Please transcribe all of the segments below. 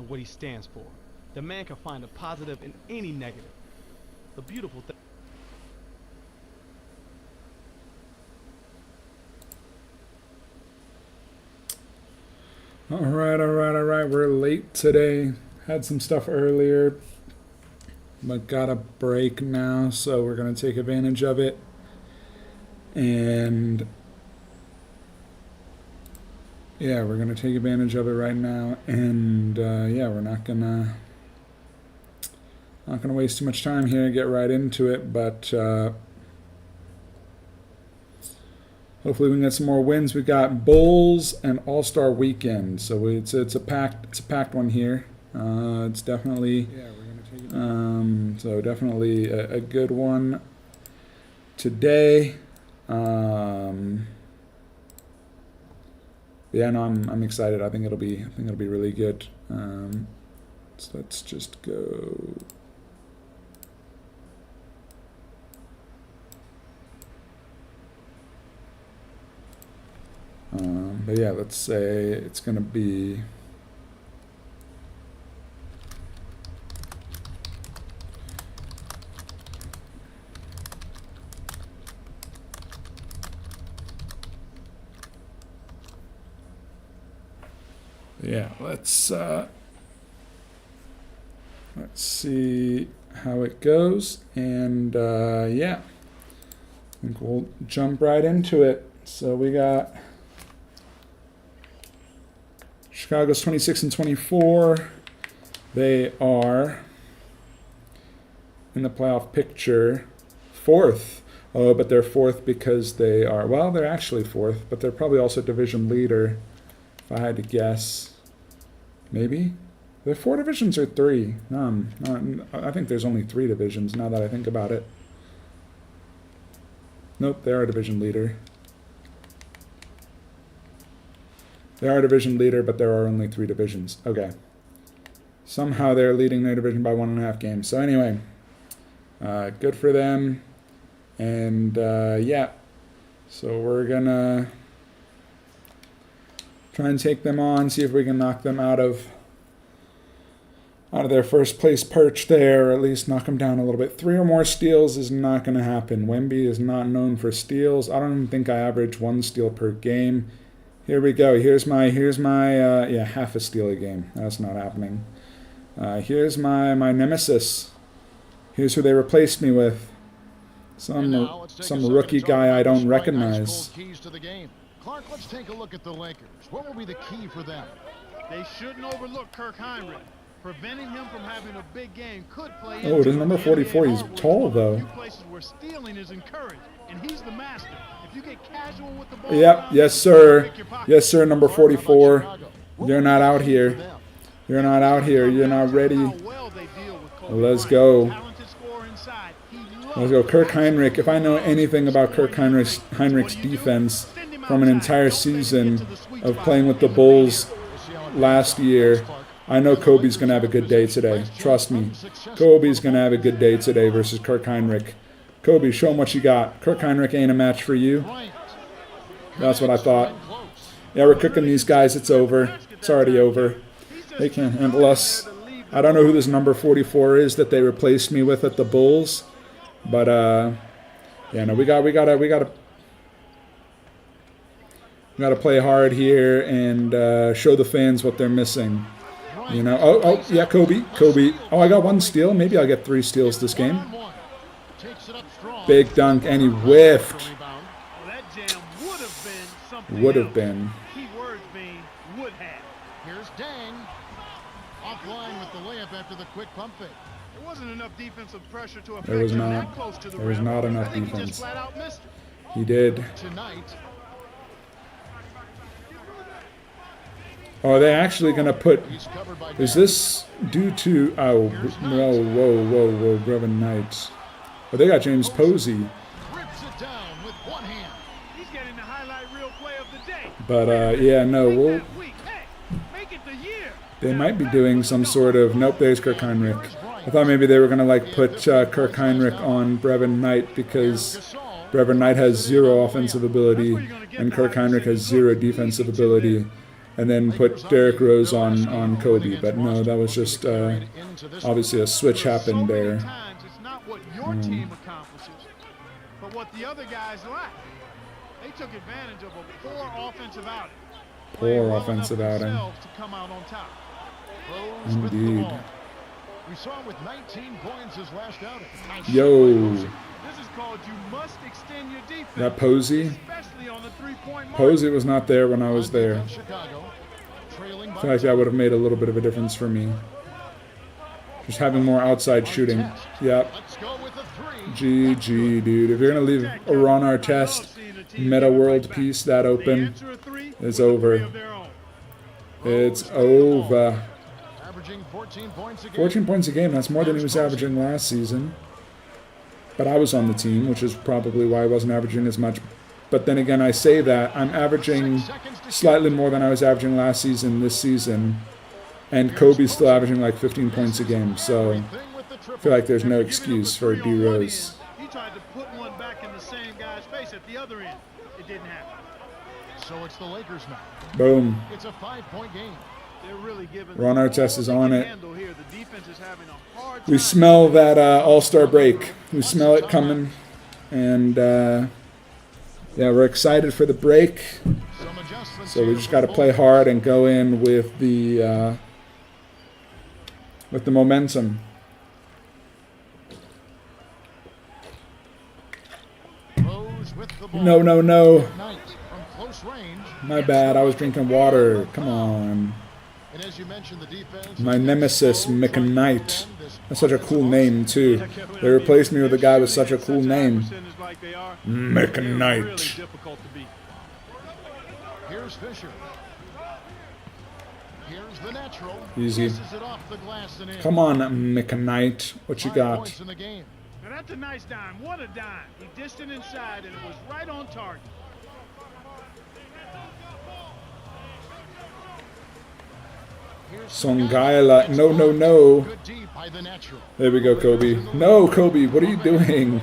and what he stands for. The man can find a positive in any negative. The beautiful thing. All right. We're late today. Had some stuff earlier, but got a break now, so we're going to take advantage of it. And yeah, we're going to take advantage of it right now. And yeah, we're not gonna waste too much time here. Get right into it, but hopefully we can get some more wins. We got Bulls and All-Star Weekend, so it's a packed one here. It's definitely so definitely a good one today. Yeah, no, I'm excited. I think it'll be really good. So let's just go. But yeah, let's say it's going to be let's see how it goes, and yeah, I think we'll jump right into it. So we got Chicago's 26 and 24. They are in the playoff picture, fourth. Oh, but they're fourth because they are, well, they're actually fourth, but they're probably also division leader, if I had to guess. Maybe? There 4 divisions or 3? I think there's only 3 divisions now that I think about it. Nope, they are a division leader. They are a division leader, but there are only 3 divisions. Okay. Somehow they're leading their division by 1.5 games. So anyway, good for them. And yeah, so we're gonna try and take them on, see if we can knock them out of their first place perch there, or at least knock them down a little bit. 3 or more steals is not going to happen. Wemby is not known for steals. I don't even think I average 1 steal per game. Here we go. Here's my yeah, half a steal a game. That's not happening. Here's my nemesis. Here's who they replaced me with. Some rookie guy I don't recognize. Clark, let's take a look at the Lakers. What will be the key for them? They shouldn't overlook Kirk Heinrich. Preventing him from having a big game could play. Oh, it is number 44. He's tall, though. Places where stealing is encouraged, and he's the master. If you get casual with the ball, yep, yes, sir. Yes, sir, number 44. You're not out here. You're not out here. You're not ready. Let's go. Let's go. Kirk Heinrich. If I know anything about Kirk Heinrich's defense from an entire season of playing with the Bulls last year, I know Kobe's going to have a good day today. Trust me. Kobe's going to have a good day today versus Kirk Heinrich. Kobe, show him what you got. Kirk Heinrich ain't a match for you. That's what I thought. Yeah, we're cooking these guys. It's over. It's already over. They can't handle us. I don't know who this number 44 is that they replaced me with at the Bulls. But, yeah, no, we gotta play hard here and show the fans what they're missing. You know, oh, yeah, Kobe. Oh, I got 1 steal. Maybe I'll get 3 steals this game. Big dunk, and he whiffed. Would have been. Here's Dang. Offline with the layup after the quick pump fake. There wasn't enough defensive pressure to affect There was him not. that close to the There was rim. not enough I think he just defense. flat out missed it. He did. Tonight, Oh, they're actually going to put... he's covered by Is Dang. this due to... Oh, whoa, Brevin Knight. Oh, they got James Posey. Rips it down with one hand. He's getting the highlight reel play of the day. But, yeah, no, we'll... Make it the year. They might be doing some sort of... Nope, there's Kirk Heinrich. I thought maybe they were going to, like, put Kirk Heinrich on Brevin Knight because Brevin Knight has 0 offensive ability and Kirk Heinrich has 0 defensive ability. and then put Derrick Rose on Kobe. But no, that was just obviously a switch happened there. Times it's not what your team accomplishes, but what the other guys lack. They took advantage of a poor offensive outing. Poor offensive outing. To come out on top. Rose with the Indeed. ball. We saw him with 19 points his last outing. Nice Yo, This is called you must extend your defense. that Posey. Especially on the three-point mark. Posey was not there when I was there. on Chicago. Trailing I by feel like that would have made a little bit of a difference for me. Just having more outside shooting. Yep. Let's go with a three. GG, dude. If you're going to leave a Ron Artest Meta World Peace that open, it's over. It's over. Averaging 14 points a game. 14 points a game, that's more than he was averaging last season. But I was on the team, which is probably why I wasn't averaging as much. But then again, I say that. I'm averaging slightly more than I was averaging last season this season. And Kobe's still averaging like 15 points a game. So I feel like there's no excuse for D Rose. He tried to put one back in the same guy's face at the other end. It didn't happen. So it's the Lakers now. Boom. It's a 5-point game. They're really giving Ron Artest is on it. handle here. The defense is having a hard We time. smell that All-Star break. We smell it coming. And yeah, we're excited for the break. Some adjustments So we here just for got to the play Bulls. hard and go in with the momentum. Rose with the ball. No, no, no. Knight from close range. My bad. I was drinking water. Come on. And as you mentioned, the defense. My nemesis, McKnight. That's such a cool name, too. They replaced me with a guy with such a cool name. Percentage like they are, McKnight. they're really difficult to beat. Here's Fisher. Here's the natural. Easy. Misses it off the glass and in. Come on, McKnight. What you 5 got? points in the game. Now that's a nice dime. What a dime. He dished it inside, and it was right on target. Songaila. No, no, no. Good deep by the natural. There we go, Kobe. No, Kobe. What are you doing?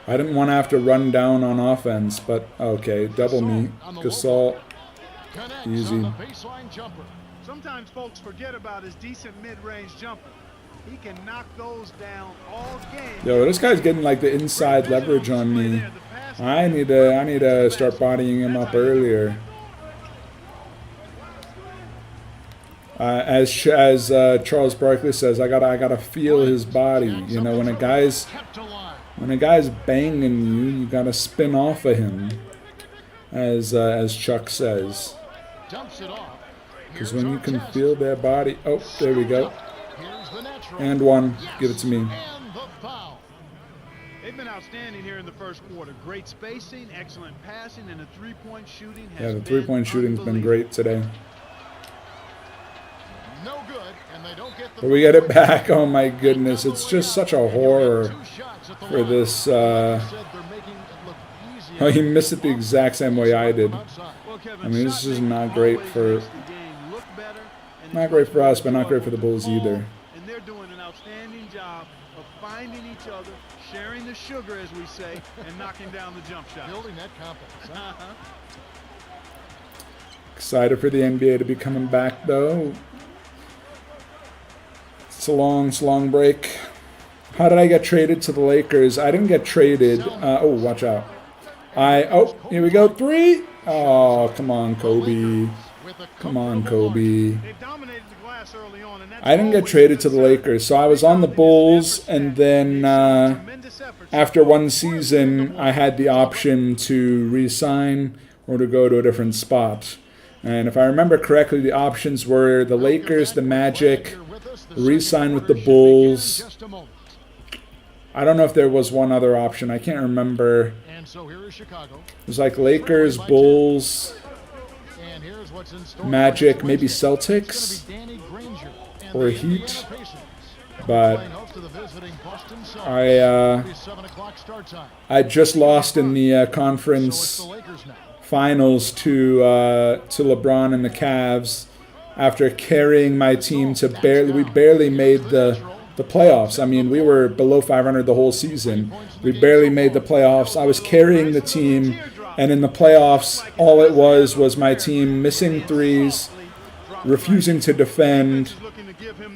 I didn't want to have to run down on offense, but okay. Double me. Gasol. Connects Easy. on the baseline jumper. Sometimes folks forget about his decent mid-range jumper. He can knock those down all game. Yo, this guy's getting like the inside leverage on me. I need to start bodying him up earlier. As Charles Barkley says, I gotta feel his body. You know, when a guy's Kept alive. banging you, you gotta spin off of him, as Chuck says. Dumps it off. Because Here's when you can Artest. feel their body, oh, there we go, Here's the natural. and one, give it to me. And the foul. They've been outstanding here in the first quarter. Great spacing, excellent passing, and the three-point shooting has Yeah, the been three-point shooting's been unbelievable. great today. No good, and they don't get the. But we get it back. Oh my goodness, it's just such a horror 2 shots at the for line. this. Said they're making it look easy. Oh, he missed it the exact same way I did. Outside. Well, Kevin, I mean, this shot is making not great always for- makes the game look better, and Not it's great much for us, more but not great for the enjoyable Bulls to either. And they're doing an outstanding job of finding each other, sharing the sugar, as we say, and knocking down the jump shot. Building that confidence. Huh? Excited for the NBA to be coming back, though. It's a long break. How did I get traded to the Lakers? I didn't get traded. Oh, watch out. Here we go. 3. Oh, come on, Kobe. With a Come on, comfortable Kobe. They dominated the glass early on, and that's I didn't get always traded a to the concern. Lakers, so I was on the Bulls, and then Tremendous efforts. after one season, I had the option to re-sign or to go to a different spot. And if I remember correctly, the options were the Lakers, the Magic, re-sign with the Bulls. Just a moment. I don't know if there was one other option. I can't remember. And so here is Chicago. It was like Lakers, Bulls, And here's what's in store. Magic, maybe It's going Celtics. to be Danny Granger and Or the Heat. Indiana Pacers. But Playing host to the visiting Boston Celtics. I It'll be 7 o'clock start time. just lost in the So it's conference the Lakers now. finals to LeBron and the Cavs after carrying my team to we barely made the playoffs. I mean, we were below 500 the whole season. We barely made the playoffs. I was carrying the team And in the playoffs, all it was my team missing threes, refusing to defend,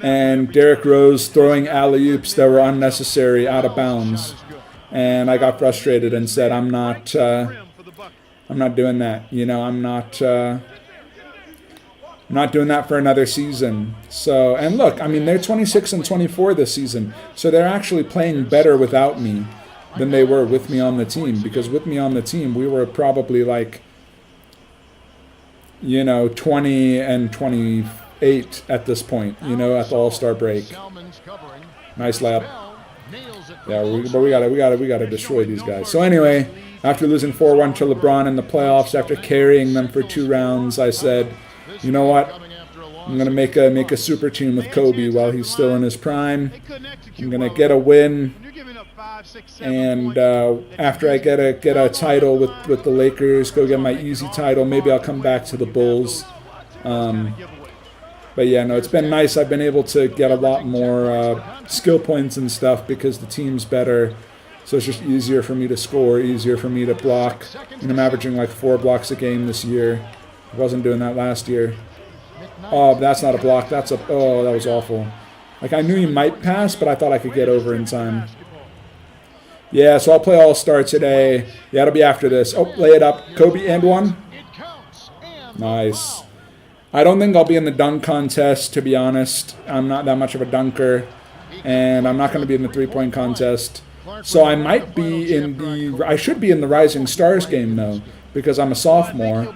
and Derrick Rose throwing alley-oops that were unnecessary out of bounds. And I got frustrated and said, I'm not doing that. You know, I'm not doing that for another season. So, and look, I mean, they're 26-24 this season, so they're actually playing better without me than they were with me on the team. Because with me on the team, we were probably like, you know, 20-28 at this point, you know, at the All-Star break. Nice lap. Yeah, but we gotta destroy these guys. So anyway, after losing 4-1 to LeBron in the playoffs, after carrying them for 2 rounds, I said, you know what? I'm gonna make a super team with Kobe while he's still in his prime. I'm gonna get a win, and after I get a title with the Lakers, go get my easy title. Maybe I'll come back to the Bulls. But yeah, no, it's been nice. I've been able to get a lot more skill points and stuff because the team's better. So it's just easier for me to score, easier for me to block. And I'm averaging like 4 blocks a game this year. I wasn't doing that last year. Oh, that's not a block. Oh, that was awful. Like, I knew he might pass, but I thought I could get over in time. Yeah, so I'll play All-Star today. Yeah, it'll be after this. Oh, lay it up. Kobe and 1. Nice. I don't think I'll be in the dunk contest, to be honest. I'm not that much of a dunker. And I'm not going to be in the three-point contest. So I might be in the... I should be in the Rising Stars game, though, because I'm a sophomore.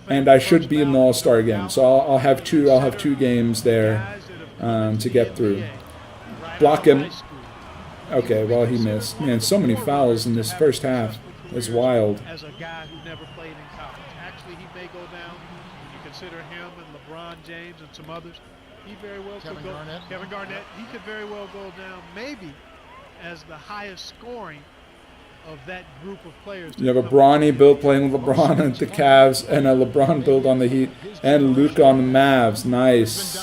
And I should be in the All-Star game. So I'll have two games there to get through. Block him. Okay, well, he missed. Man, so many fouls in this first half. It's wild. As a guy who never played in college, actually, he may go down. You consider him and LeBron James and some others. He very well could go. Kevin Garnett. He could very well go down, maybe as the highest scoring of that group of players. You have a Bronny build playing with LeBron at the Cavs, and a LeBron build on the Heat, and Luka on the Mavs. Nice.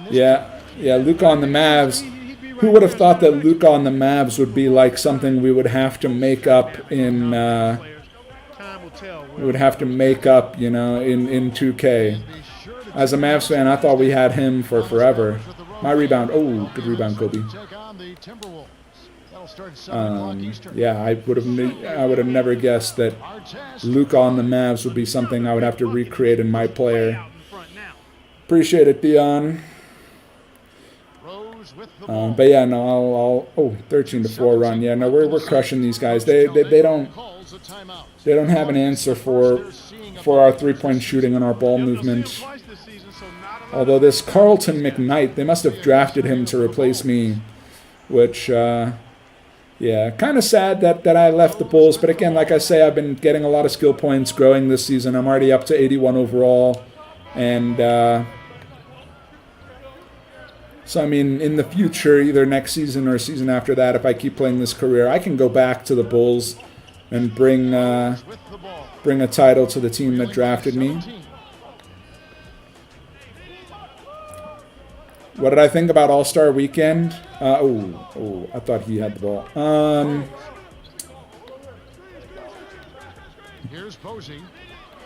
Yeah, Luka on the Mavs. Who would have thought that Luka on the Mavs would be like something we would have to make up in? We would have to make up, you know, in 2K. As a Mavs fan, I thought we had him for forever. My rebound. Oh, good rebound, Kobe. Yeah, I would have never guessed that Luka on the Mavs would be something I would have to recreate in my player. Appreciate it, Dion. But yeah, no, I'll 13-4 run. Yeah, no, we're crushing these guys. They don't have an answer for our 3-point shooting and our ball movement. Although this Carlton McKnight, they must have drafted him to replace me, which yeah, kind of sad that I left the Bulls. But again, like I say, I've been getting a lot of skill points growing this season. I'm already up to 81 overall, and so, I mean, in the future, either next season or a season after that, if I keep playing this career, I can go back to the Bulls and bring a title to the team that drafted me. What did I think about All-Star Weekend? I thought he had the ball.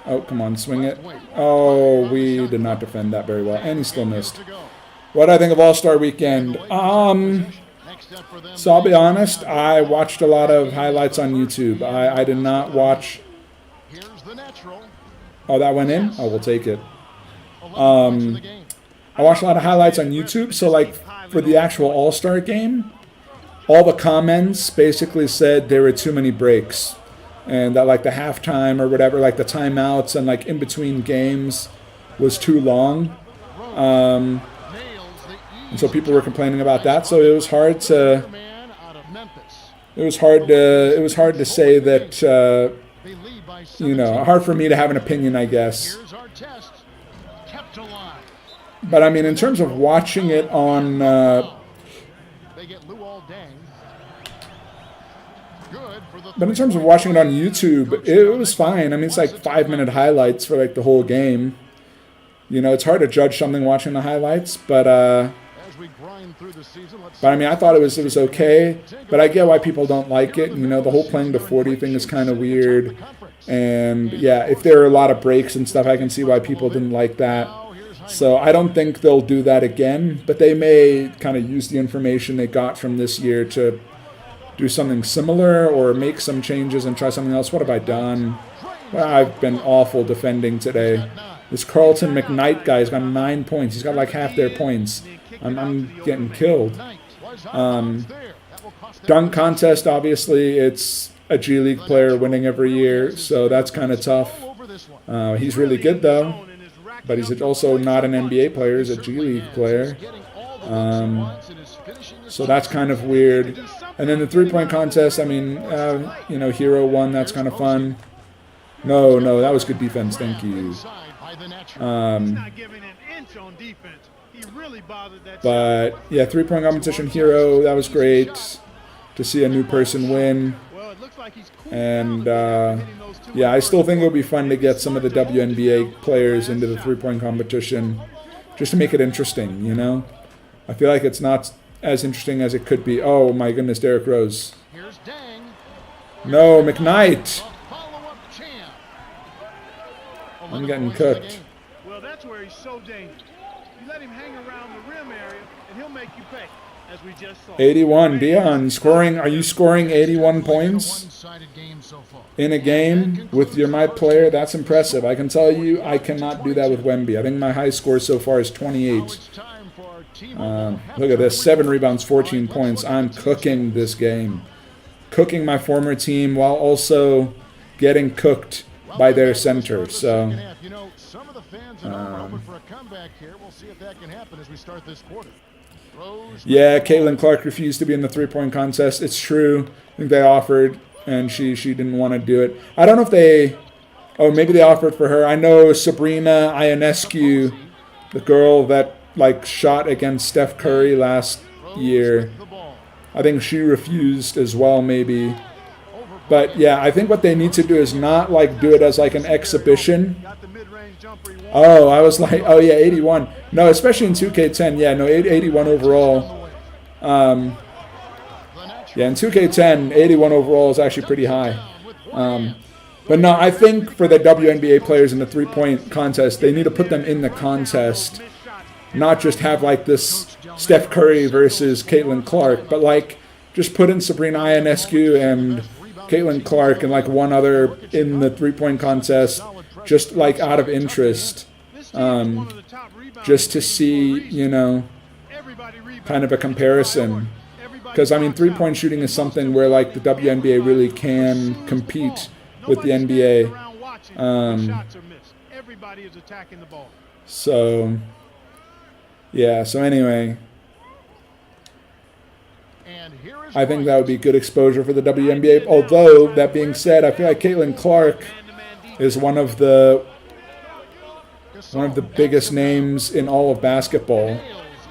Oh, come on, swing it. Oh, we did not defend that very well, and he still missed. What do I think of All-Star Weekend? So I'll be honest, I watched a lot of highlights on YouTube. I did not watch... Oh, that went in? Oh, we'll take it. I watched a lot of highlights on YouTube, so like for the actual All-Star game, all the comments basically said there were too many breaks. And that like the halftime or whatever, like the timeouts and like in between games was too long. And so people were complaining about that. So it was hard to say that you know, hard for me to have an opinion, I guess. But I mean, in terms of watching it on YouTube, it was fine. I mean, it's like 5-minute highlights for like the whole game. You know, it's hard to judge something watching the highlights, but But I mean, I thought it was okay. But I get why people don't like it. You know, the whole playing to 40 thing is kind of weird. And yeah, if there are a lot of breaks and stuff, I can see why people didn't like that. So I don't think they'll do that again. But they may kind of use the information they got from this year to do something similar or make some changes and try something else. What have I done? Well, I've been awful defending today. This Carlton McKnight guy's got 9 points. He's got like half their points. I'm getting killed. Dunk contest, obviously, it's a G League player winning every year, so that's kind of tough. He's really good, though, but he's also not an NBA player. He's a G League player. So that's kind of weird. And then the three-point contest, I mean, you know, Hero won. That's kind of fun. No, that was good defense. Thank you. But yeah, three-point competition, Hero, that was great to see a new person win. And yeah, I still think it would be fun to get some of the WNBA players into the three-point competition just to make it interesting, you know? I feel like it's not as interesting as it could be. Oh my goodness, Derrick Rose. No, McKnight. I'm getting cooked. Well, that's where he's so dangerous. You let him hang around the rim area, and he'll make you pay, as we just saw. 81, Dion, scoring. Are you scoring 81 points in a game with your my player? That's impressive. I can tell you, I cannot do that with Wemby. I think my high score so far is 28. Look at this, 7 rebounds, 14 points. I'm cooking this game. Cooking my former team while also getting cooked by their center. So some of the fans are hoping for a comeback here. We'll see if that can happen as we start this quarter. Yeah, Caitlin Clark refused to be in the three-point contest. It's true. I think they offered, and she didn't want to do it. I don't know if they... Oh, maybe they offered for her. I know Sabrina Ionescu, the girl that like shot against Steph Curry last year. I think she refused as well, maybe. But yeah, I think what they need to do is not like do it as like an exhibition. Oh, I was like, oh yeah, 81. No, especially in 2K10. Yeah, no, 81 overall. Yeah, in 2K10, 81 overall is actually pretty high. But no, I think for the WNBA players in the three-point contest, they need to put them in the contest. Not just have like this Steph Curry versus Caitlin Clark, but like just put in Sabrina Ionescu and Caitlin Clark and like one other in the three-point contest, just like out of interest, just to see, you know, kind of a comparison. Because I mean, three-point shooting is something where like the WNBA really can compete with the NBA. So yeah. So anyway. I think that would be good exposure for the WNBA. Although, that being said, I feel like Caitlin Clark is one of the biggest names in all of basketball.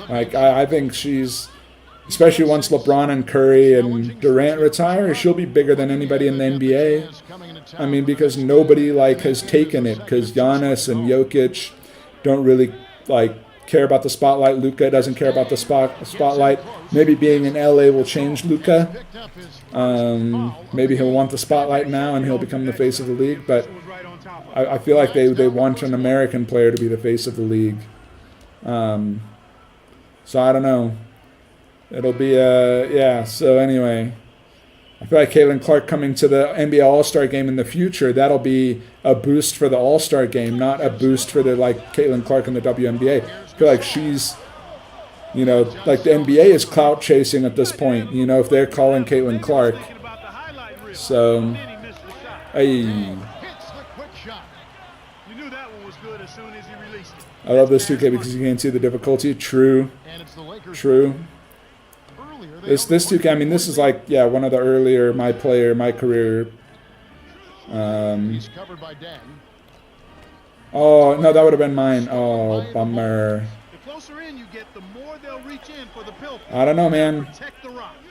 Like, I think she's, especially once LeBron and Curry and Durant retire, she'll be bigger than anybody in the NBA. I mean, because nobody, like, has taken it. Because Giannis and Jokic don't really, like, care about the spotlight. Luka doesn't care about the spotlight. Maybe being in LA will change Luka. Maybe he'll want the spotlight now and he'll become the face of the league. But I feel like they want an American player to be the face of the league. So I don't know. It'll be yeah. So anyway, I feel like Caitlin Clark coming to the NBA All-Star game in the future, that'll be a boost for the All-Star game, not a boost for the like Caitlin Clark in the WNBA. I feel like she's, you know, like the NBA is clout chasing at this point, you know, if they're calling Caitlin Clark. So, hey. I love this 2K because you can't see the difficulty. True. This 2K, I mean, this is like, yeah, one of the earlier my career. Oh, no, that would have been mine. Oh, bummer. I don't know, man.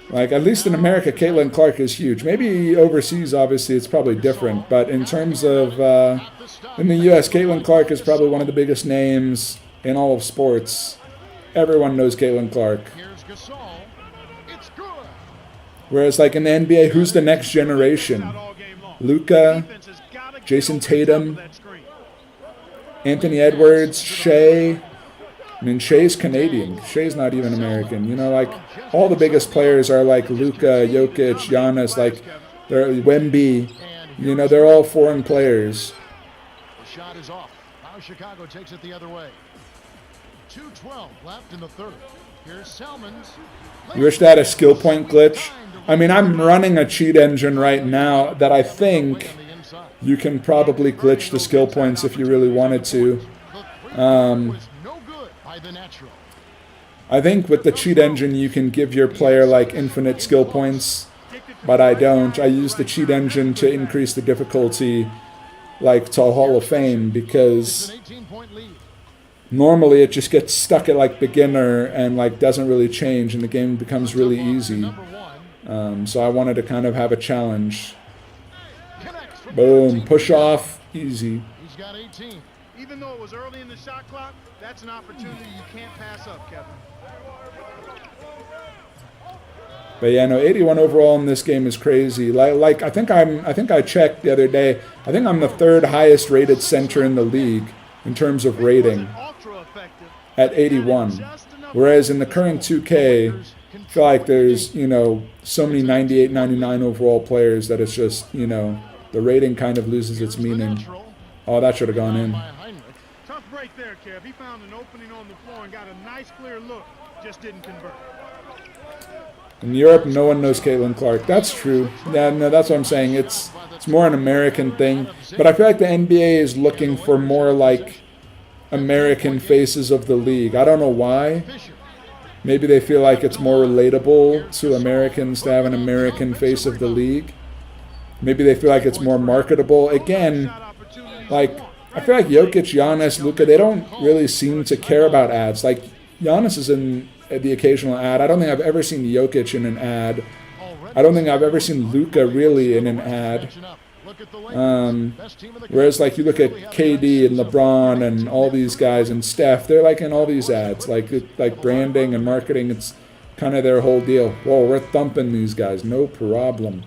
Like, at least in America, Caitlin Clark is huge. Maybe overseas, obviously, it's probably different. But in terms of, in the U.S., Caitlin Clark is probably one of the biggest names in all of sports. Everyone knows Caitlin Clark. Here's Gasol. It's good. Whereas, like, in the NBA, who's the next generation? Luka, Jason Tatum, Anthony Edwards, Shea. I mean, Shea's Canadian. Shea's not even American. You know, like, all the biggest players are like Luka, Jokic, Giannis, like, they're Wemby. You know, they're all foreign players. The shot is off. Now Chicago takes it the other way. 2:12 left in the third. Here's Selmans. You wish they had a skill point glitch? I mean, I'm running a cheat engine right now that I think you can probably glitch the skill points if you really wanted to. I think with the cheat engine you can give your player like infinite skill points, but I don't. I use the cheat engine to increase the difficulty like to Hall of Fame because normally it just gets stuck at like beginner and like doesn't really change and the game becomes really easy. So I wanted to kind of have a challenge. Boom, push off, easy. He's got 18. Even though it was early in the shot clock, that's an opportunity you can't pass up, Kevin. But yeah, no, 81 overall in this game is crazy. Like I think I checked the other day. I think I'm the third highest rated center in the league in terms of rating at 81. Whereas in the current 2K, I feel like there's, you know, so many 98, 99 overall players that it's just, you know, the rating kind of loses its meaning. Oh, that should have gone in. Tough break there, Kev. He found an opening on the floor and got a nice clear look. Just didn't convert. In Europe, no one knows Caitlin Clark. That's true. Yeah, no, that's what I'm saying. It's more an American thing. But I feel like the NBA is looking for more like American faces of the league. I don't know why. Maybe they feel like it's more relatable to Americans to have an American face of the league. Maybe they feel like it's more marketable. Again, like, I feel like Jokic, Giannis, Luka, they don't really seem to care about ads. Like, Giannis is in the occasional ad. I don't think I've ever seen Jokic in an ad. I don't think I've ever seen Luka really in an ad. Whereas, like, you look at KD and LeBron and all these guys and Steph, they're, like, in all these ads. Like branding and marketing, it's kind of their whole deal. Whoa, we're thumping these guys. No problem.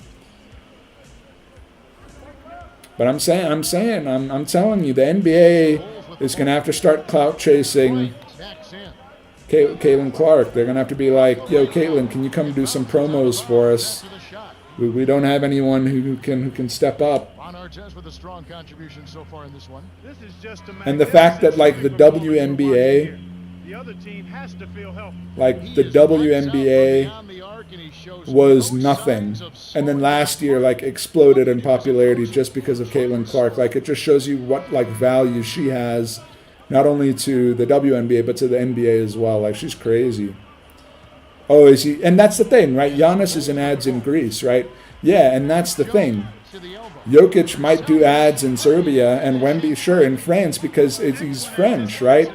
But I'm telling you, the NBA is going to have to start clout chasing Caitlin Clark. They're going to have to be like, yo, Caitlin, can you come do some promos for us? We don't have anyone who can step up. And the fact that, like, the WNBA, like, the WNBA was nothing. And then last year, like, exploded in popularity just because of Caitlin Clark. Like, it just shows you what, like, value she has, not only to the WNBA, but to the NBA as well. Like, she's crazy. Oh, is he? And that's the thing, right? Giannis is in ads in Greece, right? Yeah, and that's the thing. Jokic might do ads in Serbia, and Wemby, sure, in France, because he's French, right?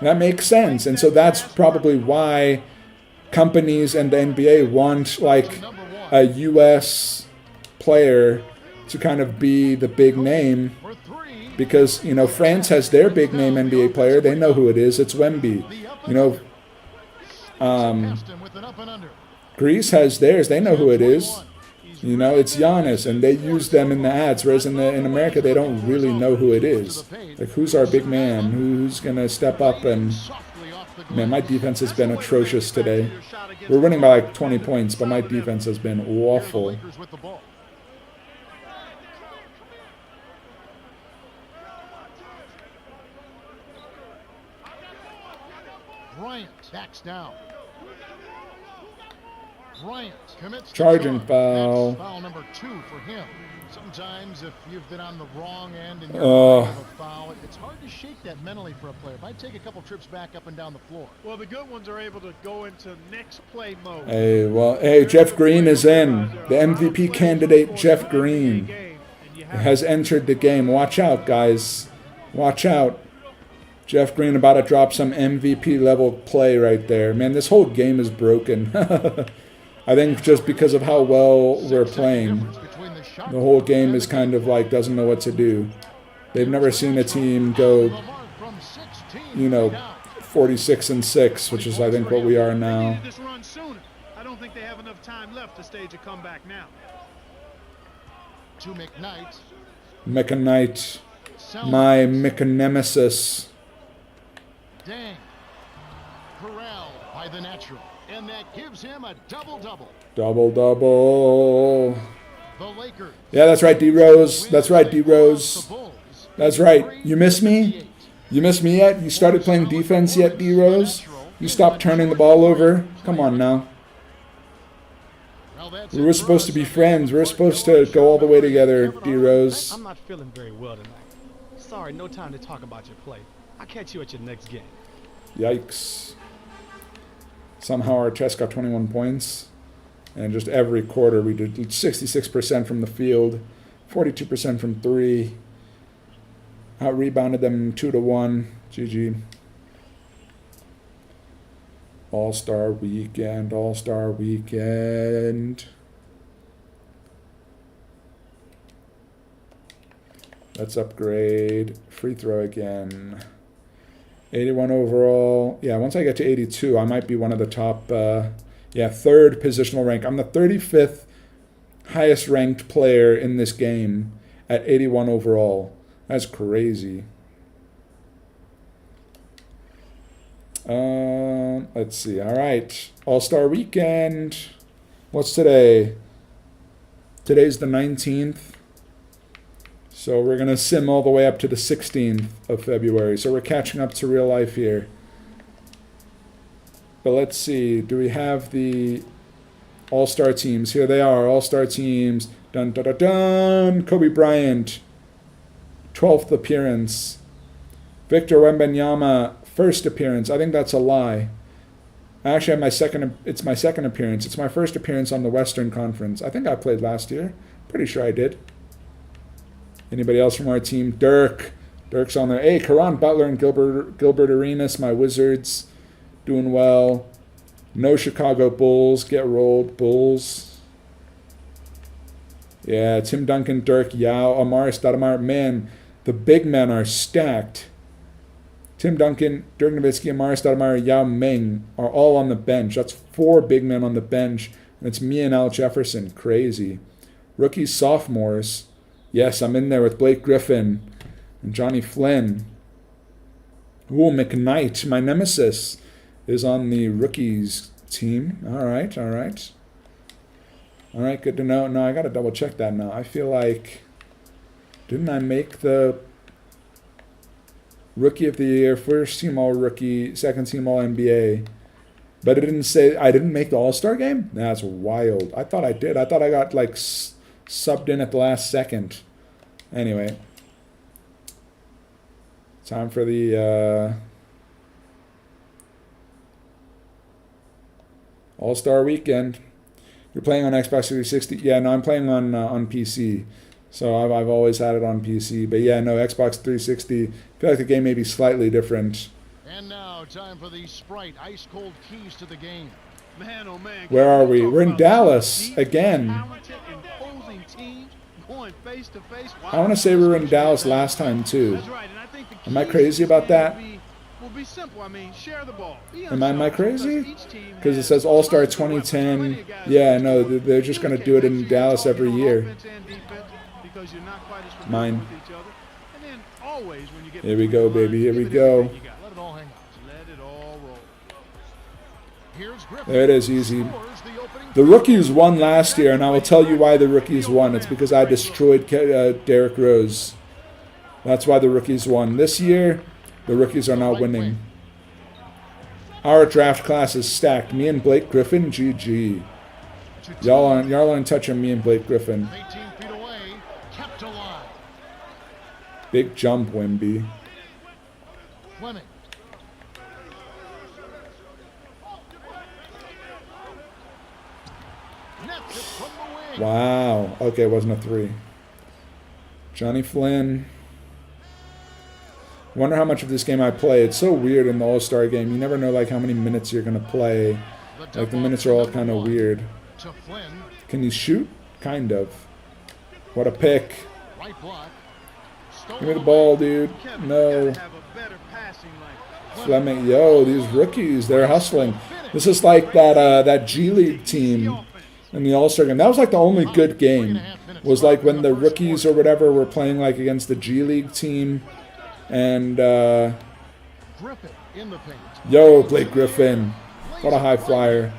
That makes sense. And so that's probably why companies and the NBA want, like, a U.S. player to kind of be the big name. Because, you know, France has their big name NBA player. They know who it is. It's Wemby. You know, Greece has theirs. They know who it is. You know, it's Giannis, and they use them in the ads. Whereas in America, they don't really know who it is. Like, who's our big man? Who's going to step up? And, man, my defense has been atrocious today. We're winning by like 20 points, but my defense has been awful. Bryant backs down. Bryant commits charging foul. Foul number 2 for him. Sometimes if you've been on the wrong end and you're a foul, it's hard to shake that mentally for a player. It might take a couple trips back up and down the floor. Well, the good ones are able to go into next play mode. Hey, Jeff Green is in. The MVP candidate, Jeff Green, has entered the game. Watch out, guys. Watch out. Jeff Green about to drop some MVP level play right there. Man, this whole game is broken. I think just because of how well we're playing. The whole game is kind of like doesn't know what to do. They've never seen a team go, you know, 46-6, which is I think what we are now. This run sooner. I don't think they have enough time left to stage a comeback now. To McKnight. McKnight, my McNemesis. Dang. Corralled by the natural. And that gives him a double-double. Double-double. The Lakers. Yeah, that's right, D-Rose. That's right, D-Rose. That's right. You miss me? You miss me yet? You started playing defense yet, D-Rose? You stopped turning the ball over? Come on now. We were supposed to be friends. We were supposed to go all the way together, D-Rose. I'm not feeling very well tonight. Sorry, no time to talk about your play. I'll catch you at your next game. Yikes. Somehow our chest got 21 points. And just every quarter we did 66% from the field, 42% from 3. Out-rebounded them 2-1. GG. All-Star Weekend, All-Star Weekend. Let's upgrade. Free throw again. 81 overall. Yeah, once I get to 82, I might be one of the top, third positional rank. I'm the 35th highest ranked player in this game at 81 overall. That's crazy. Let's see. All right. All-Star Weekend. What's today? Today's the 19th. So we're going to sim all the way up to the 16th of February. So we're catching up to real life here. But let's see. Do we have the All-Star teams? Here they are. All-Star teams. Dun, dun, dun, dun. Kobe Bryant. 12th appearance. Victor Wembanyama. First appearance. I think that's a lie. Actually, it's my second appearance. It's my first appearance on the Western Conference. I think I played last year. Pretty sure I did. Anybody else from our team? Dirk. Dirk's on there. Hey, Caron Butler and Gilbert Arenas, my Wizards. Doing well. No Chicago Bulls. Get rolled, Bulls. Yeah, Tim Duncan, Dirk, Yao, Amari Stoudemire. Man, the big men are stacked. Tim Duncan, Dirk Nowitzki, Amari Stoudemire, Yao Ming are all on the bench. That's 4 big men on the bench. And it's me and Al Jefferson. Crazy. Rookies, sophomores. Yes, I'm in there with Blake Griffin and Johnny Flynn. Ooh, McKnight, my nemesis, is on the rookies team. All right, all right. All right, good to know. No, I got to double check that now. I feel like, didn't I make the Rookie of the Year, first team All-Rookie, second team All-NBA? But it didn't say, I didn't make the All-Star game? That's wild. I thought I did. I thought I got like subbed in at the last second. Anyway. Time for the All-Star Weekend. You're playing on Xbox 360? Yeah, no, I'm playing on PC. So I've always had it on PC. But yeah, no, Xbox 360. I feel like the game may be slightly different. And now, time for the Sprite ice-cold keys to the game. Man, oh man. Where are we? We're in Dallas again. I want to say we were in Dallas last time too. Am I crazy about that? Am I crazy? Because it says All-Star 2010. Yeah, no, they're just going to do it in Dallas every year. Mine. Here we go, baby. Here we go. There it is, easy. The rookies won last year, and I will tell you why the rookies won. It's because I destroyed Derrick Rose. That's why the rookies won. This year, the rookies are not winning. Our draft class is stacked. Me and Blake Griffin, GG. Y'all aren't touching me and Blake Griffin. Big jump, Wemby. Wow. Okay, it wasn't a 3. Johnny Flynn. Wonder how much of this game I play. It's so weird in the All-Star game. You never know like how many minutes you're going to play. Like the minutes are all kind of weird. Can you shoot? Kind of. What a pick. Give me the ball, dude. No. Fleming. Yo, these rookies, they're hustling. This is like that G League team in the All-Star game. That was like the only good game. Was like when the rookies or whatever were playing like against the G League team. And, yo, Blake Griffin. What a high flyer.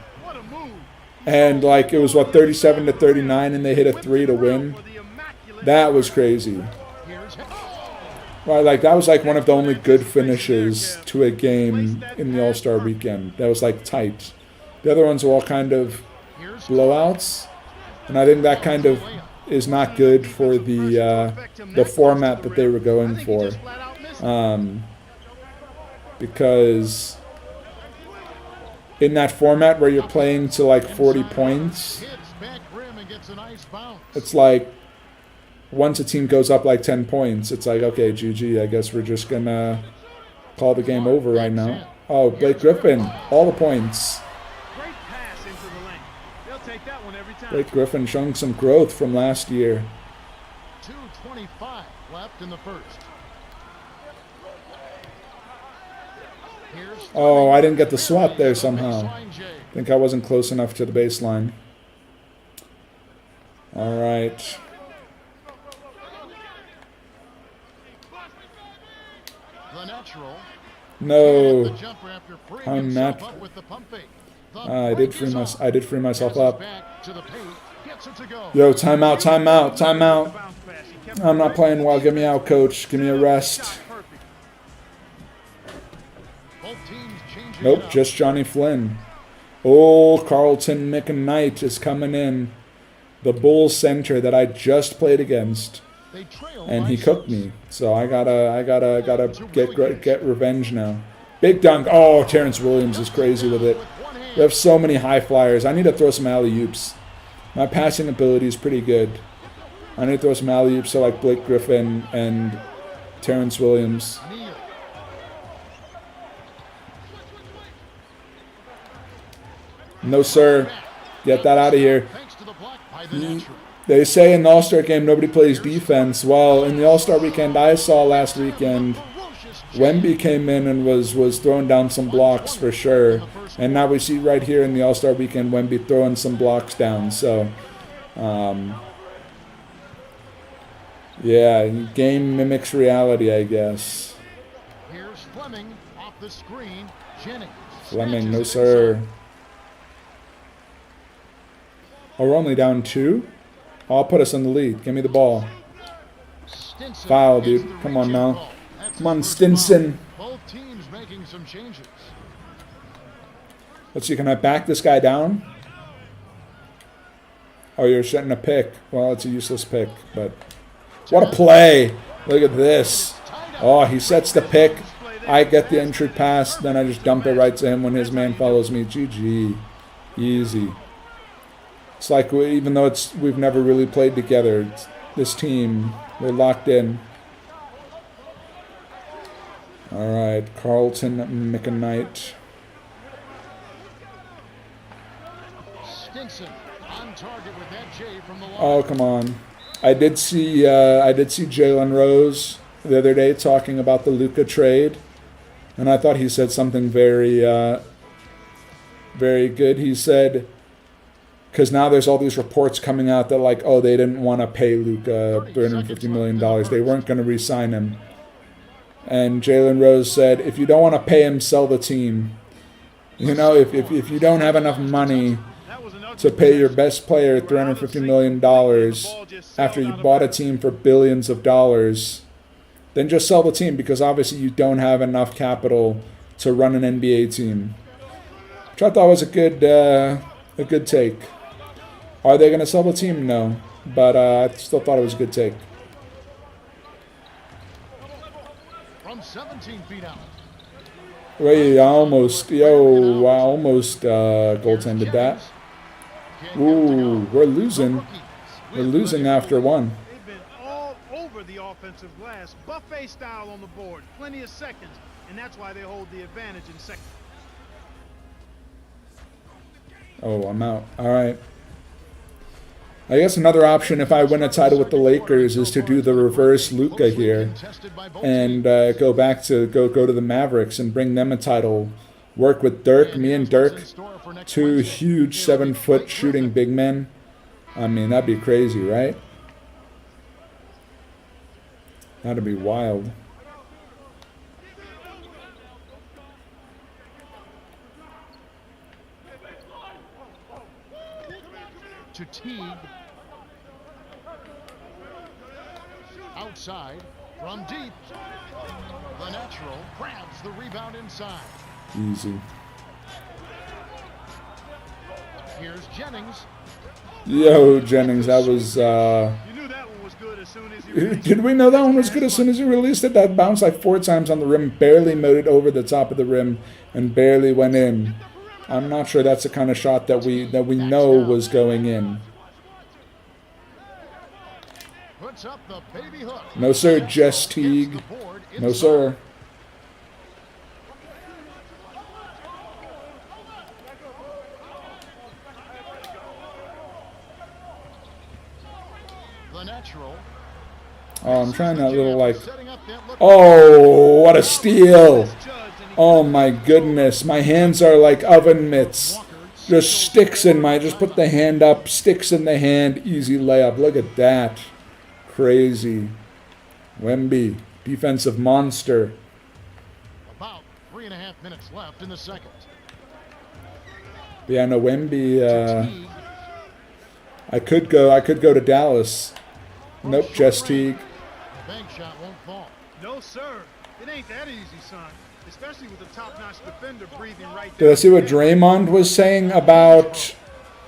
And like it was what 37-39 and they hit a 3 to win. That was crazy. Right, like that was like one of the only good finishes to a game in the All-Star weekend. That was like tight. The other ones were all kind of blowouts, and I think that kind of is not good for the format that they were going for, because in that format where you're playing to like 40 points, it's like once a team goes up like 10 points, it's like, okay, GG, I guess we're just going to call the game over right now. Oh, Blake Griffin, all the points. Blake Griffin showing some growth from last year. 2:25 left in the first. Oh, I didn't get the swat there somehow. I think I wasn't close enough to the baseline. All right. No, I'm not. I did free myself up. Yo, timeout, timeout, timeout. I'm not playing well. Get me out, coach. Give me a rest. Nope, just Johnny Flynn. Oh, Carlton McKnight is coming in. The Bulls center that I just played against. And he cooked me, so I gotta get revenge now. Big dunk. Oh, Terrence Williams is crazy with it. We have so many high flyers. I need to throw some alley-oops. My passing ability is pretty good. I need to throw some alley-oops to like Blake Griffin and Terrence Williams. No, sir. Get that out of here. They say in the All-Star game nobody plays defense. Well, in the All-Star weekend I saw last weekend, Wemby came in and was throwing down some blocks for sure. And now we see right here in the All-Star weekend Wemby throwing some blocks down. So, yeah, game mimics reality, I guess. Here's Fleming off the screen. Jennings. Fleming, no sir. Oh, we're only down 2? Oh, I'll put us in the lead. Give me the ball. Foul, dude. Come on now. Come on, Stinson. Both teams making some changes. Let's see, can I back this guy down? Oh, you're setting a pick. Well, it's a useless pick, but what a play. Look at this. Oh, he sets the pick. I get the entry pass, then I just dump it right to him when his man follows me. GG. Easy. It's like even though we've never really played together, this team, we're locked in. All right, Carlton McKnight. Stinson on target with that J from the line. Oh, come on. I did see Jalen Rose the other day talking about the Luka trade, and I thought he said something very very good. He said, because now there's all these reports coming out that like, oh, they didn't want to pay Luka $350 million. They weren't going to re-sign him. And Jalen Rose said, if you don't want to pay him, sell the team. You know, if you don't have enough money to pay your best player $350 million after you bought a team for billions of dollars, then just sell the team, because obviously you don't have enough capital to run an NBA team. Which I thought was a good take. Are they going to sell the team? No. But I still thought it was a good take. From 17 feet out. Wait, I almost goaltended that. Ooh, we're losing. We're losing after one. They've been all over the offensive glass, buffet style on the board, plenty of seconds, and that's why they hold the advantage in second. Oh, I'm out. All right. I guess another option if I win a title with the Lakers is to do the reverse Luka here and go to the Mavericks and bring them a title. Work with Dirk, me and Dirk, 2 huge 7-foot shooting big men. I mean, that'd be crazy, right? That'd be wild. To Teague. Outside from deep. The natural grabs the rebound inside. Easy. Here's Jennings. Yo, Jennings, that was... You knew that one was good as soon as you Did we know that one was good as soon as he released it? That bounced like 4 times on the rim, barely made it over the top of the rim, and barely went in. I'm not sure that's the kind of shot that we know was going in. Puts up the baby hook. No sir, Jess Teague. No sir. The natural. Oh, I'm trying that little like... Oh, what a steal! Oh my goodness, my hands are like oven mitts. Just sticks in my... Just put the hand up, sticks in the hand, easy layup. Look at that. Crazy. Wemby, defensive monster. About 3.5 minutes left in the second. But yeah, no, Wemby, I could go to Dallas. Nope, Jess Teague. Bank shot won't fall. No, sir. It ain't that easy, son. Especially with a top-notch defender breathing right Did I see what Draymond was saying about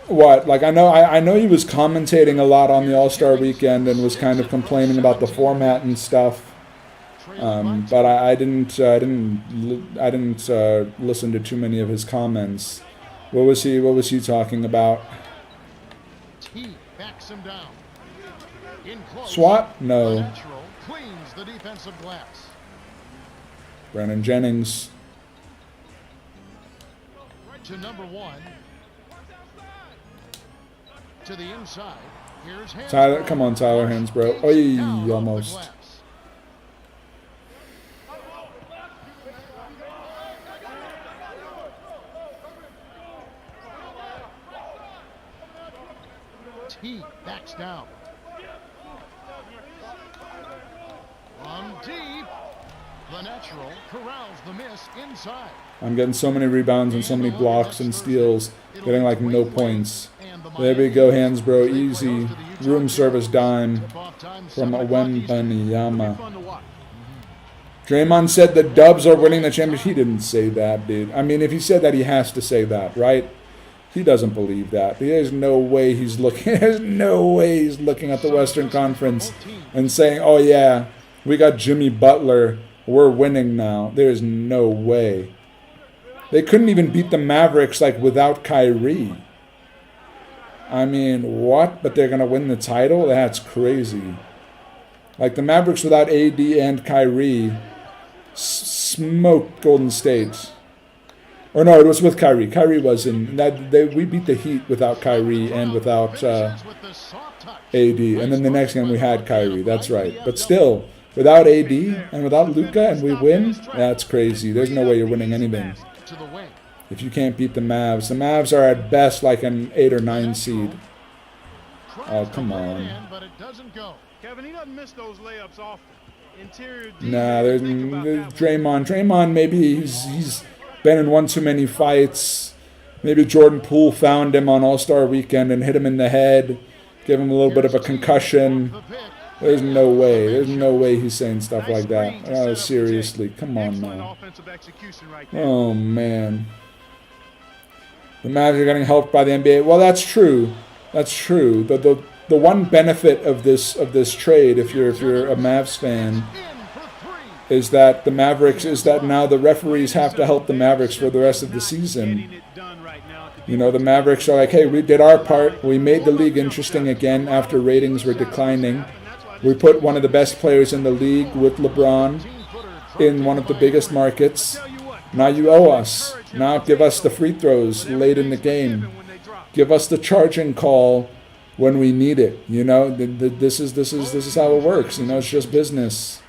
what? Like I know he was commentating a lot on the All-Star weekend and was kind of complaining about the format and stuff. But I didn't listen to too many of his comments. What was he talking about? He backs him down. In close. SWAT? No. The natural cleans the defensive glass. Brandon Jennings. To number 1. To the inside. Here's Hansbrough. Tyler, come on, Tyler Hansbrough. Oy, almost. He backs down. From deep. The natural corrals the miss inside. I'm getting so many rebounds and so many blocks and steals, getting like no points. There we go, Hansbrough, easy. Room service dime from Wembanyama. Draymond said the Dubs are winning the championship. He didn't say that, dude. I mean, if he said that, he has to say that, right? He doesn't believe that. There's no way he's looking. There's no way he's looking at the Western Conference and saying, "Oh yeah, we got Jimmy Butler. We're winning now." There's no way. They couldn't even beat the Mavericks like without Kyrie. I mean, what? But they're gonna win the title? That's crazy. Like the Mavericks without AD and Kyrie smoked Golden State. Or no, it was with Kyrie. Kyrie was in that. We beat the Heat without Kyrie and without AD, and then the next game we had Kyrie. That's right. But still, without AD and without Luka, and we win. That's crazy. There's no way you're winning anything if you can't beat the Mavs. The Mavs are at best like an 8 or 9 seed. Oh, come on. Kevin, he doesn't miss those layups often. Interior defense. Nah, there's Draymond. Draymond, maybe he's been in one too many fights. Maybe Jordan Poole found him on All-Star Weekend and hit him in the head, give him a little bit of a concussion. There's no way. There's no way he's saying stuff like that. Oh, seriously. Come on now. Oh, man. The Mavs are getting helped by the NBA. Well, that's true. That's true. The one benefit of this trade, if you're a Mavs fan, is that the Mavericks now the referees have to help the Mavericks for the rest of the season. You know, the Mavericks are like, hey, we did our part. We made the league interesting again after ratings were declining. We put one of the best players in the league with LeBron in one of the biggest markets. Now you owe us. Now give us the free throws late in the game. Give us the charging call when we need it. You know, this is how it works. You know, it's just business.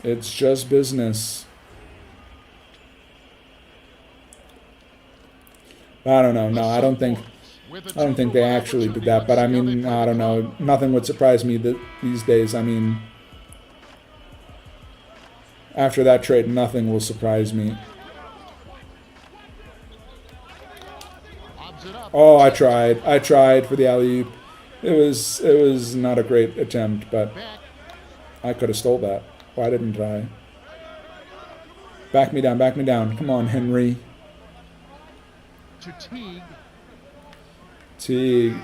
It's just business. I don't know. No, I don't think they actually did that. But I mean, I don't know. Nothing would surprise me these days. I mean, after that trade, nothing will surprise me. Oh, I tried. I tried for the alley-oop. It was not a great attempt, but I could have stole that. Why didn't I? Back me down. Back me down. Come on, Henry. To Teague. Teague.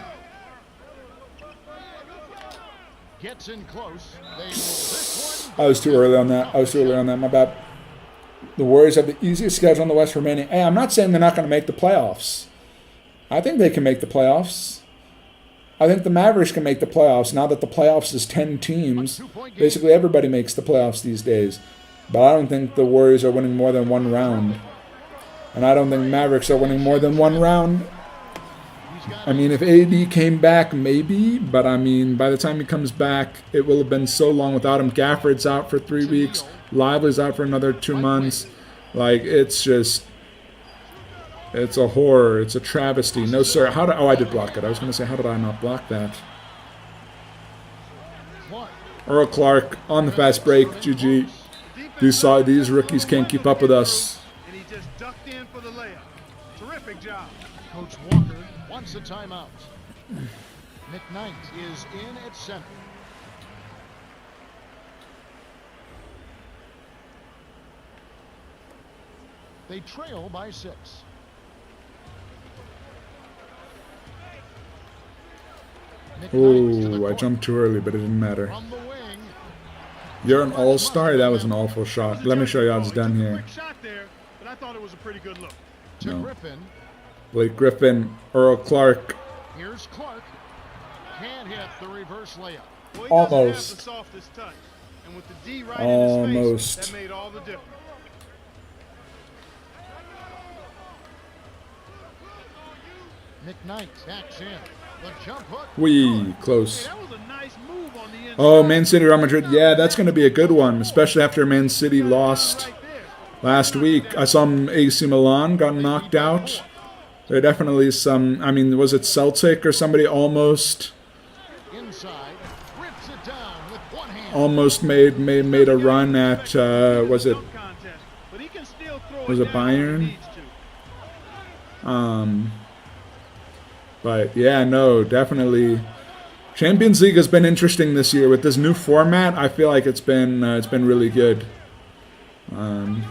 Gets in close. They roll this one. I was too early on that. My bad. The Warriors have the easiest schedule in the West remaining. Hey, I'm not saying they're not going to make the playoffs. I think they can make the playoffs. I think the Mavericks can make the playoffs now that the playoffs is 10 teams. Basically, everybody makes the playoffs these days. But I don't think the Warriors are winning more than one round. And I don't think Mavericks are winning more than one round. I mean, if AD came back, maybe. But, I mean, by the time he comes back, it will have been so long without him. Gafford's out for 3 weeks. Lively's out for another 2 months. Like, it's just... It's a horror. It's a travesty. No, sir. Oh, I did block it. I was going to say, how did I not block that? Earl Clark on the fast break. GG. These rookies can't keep up with us. And he just ducked in for the layup. Terrific job. Coach Walker wants a timeout. McKnight is in at center. They trail by 6. Ooh, I jumped too early, but it didn't matter. From the wing. You're an all-star? That was an awful shot. Let me show you how it's done here. Quick shot there, but I thought it was a pretty good look. To No. Griffin. Blake Griffin, Earl Clark. Here's Clark. Can't hit the reverse layup. Well, he Almost. doesn't have the softest touch. And with the D right in his Almost. face, that made all the difference. McKnight backs in. The jump hook. Wee, close. Hey, that was a nice move on the inside. Oh, Man City, Real Madrid. Yeah, that's going to be a good one, especially after Man City lost Right there. last week. I saw AC Milan got knocked out. There are definitely some, I mean, was it Celtic or somebody almost Inside. Rips it down with one hand. almost made a run at, was it Contest, but he can still throw Was it down when he Bayern? needs to. But yeah, no, definitely. Champions League has been interesting this year with this new format. I feel like it's been really good. I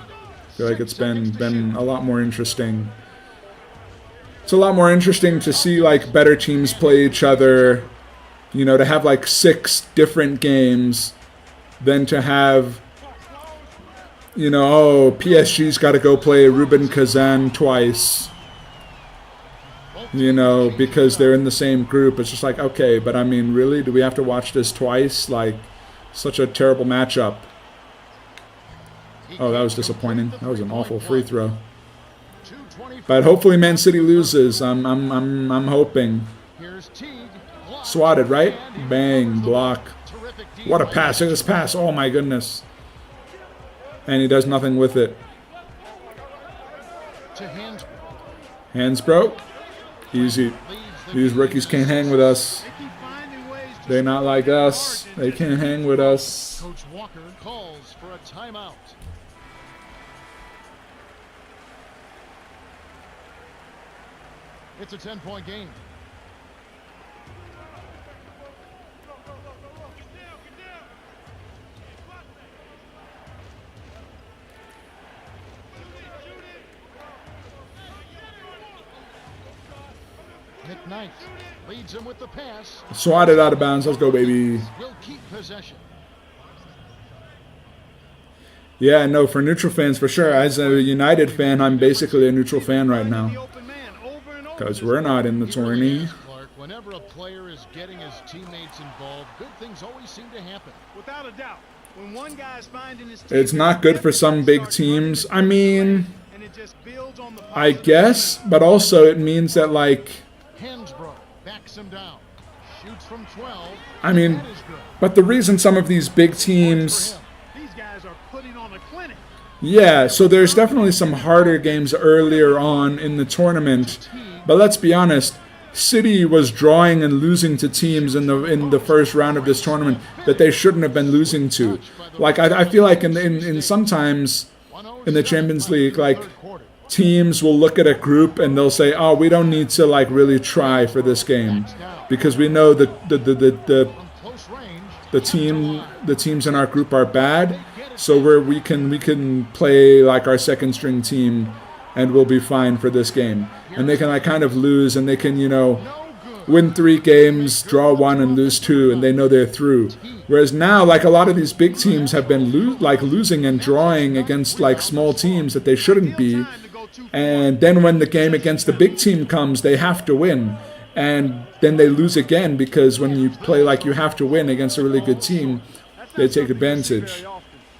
feel like it's been a lot more interesting. It's a lot more interesting to see like better teams play each other. You know, to have like 6 different games than to have, you know, oh, PSG's got to go play Ruben Kazan twice. You know, because they're in the same group. It's just like, okay, but I mean, really? Do we have to watch this twice? Like, such a terrible matchup. Oh, that was disappointing. That was an awful free throw. But hopefully Man City loses. I'm hoping. Here's Teague. Swatted, right? Bang, block. What a pass. Look at this pass. Oh, my goodness. And he does nothing with it. To Hansbrough. Hansbrough. Easy. These rookies can't hang with us. They keep finding ways to They're not like us. They can't hang with us. Coach Walker calls for a timeout. It's a 10-point game. McKnight leads him with the pass. Swatted out of bounds. Let's go, baby. Will keep possession. Yeah, no, for neutral fans, for sure. As a United fan, I'm basically a neutral fan right the now. open man over and over. Because we're not in the tourney. Clark, whenever a player is getting his teammates involved, good things always seem to happen. Without a doubt. When one guy is finding his It's not good for some big teams. I mean, and it just builds on the I guess, but also it means that, like, Hansbrough backs him down. Shoots from 12. I mean, That is good. but the reason some of these big teams, These guys are putting on a clinic. yeah, so there's definitely some harder games earlier on in the tournament. But let's be honest, City was drawing and losing to teams in the first round of this tournament that they shouldn't have been losing to. Like I feel like in sometimes in the Champions League, like teams will look at a group and they'll say, "Oh, we don't need to like really try for this game because we know the teams in our group are bad, so we can play like our second string team and we'll be fine for this game." And they can like kind of lose, and they can, you know, win 3 games, draw 1, and lose 2, and they know they're through. Whereas now, like a lot of these big teams have been losing and drawing against like small teams that they shouldn't be. And then when the game against the big team comes, they have to win. And then they lose again because when you play like you have to win against a really good team, they take advantage.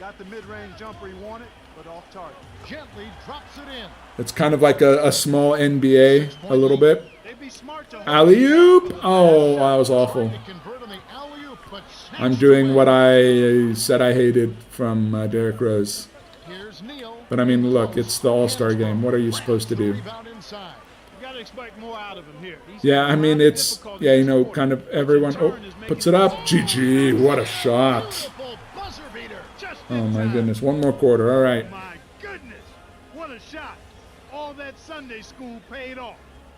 Got the mid-range jumper he wanted, but off target. Gently drops it in. It's kind of like a small NBA a little bit. They'd be smart to Alley-oop! Oh, that was awful. They convert on the alley-oop, but I'm doing what I said I hated from Derrick Rose. here's Neal. But I mean, look, it's the All-Star game. What are you supposed to do? Rebound inside. You gotta expect more out of him here. Yeah, I mean, it's, yeah, you know, kind of everyone puts it up. GG, what a shot. Beautiful buzzer beater. Just Oh, my goodness. One more quarter. All right. My goodness, what a shot. All that Sunday school paid off.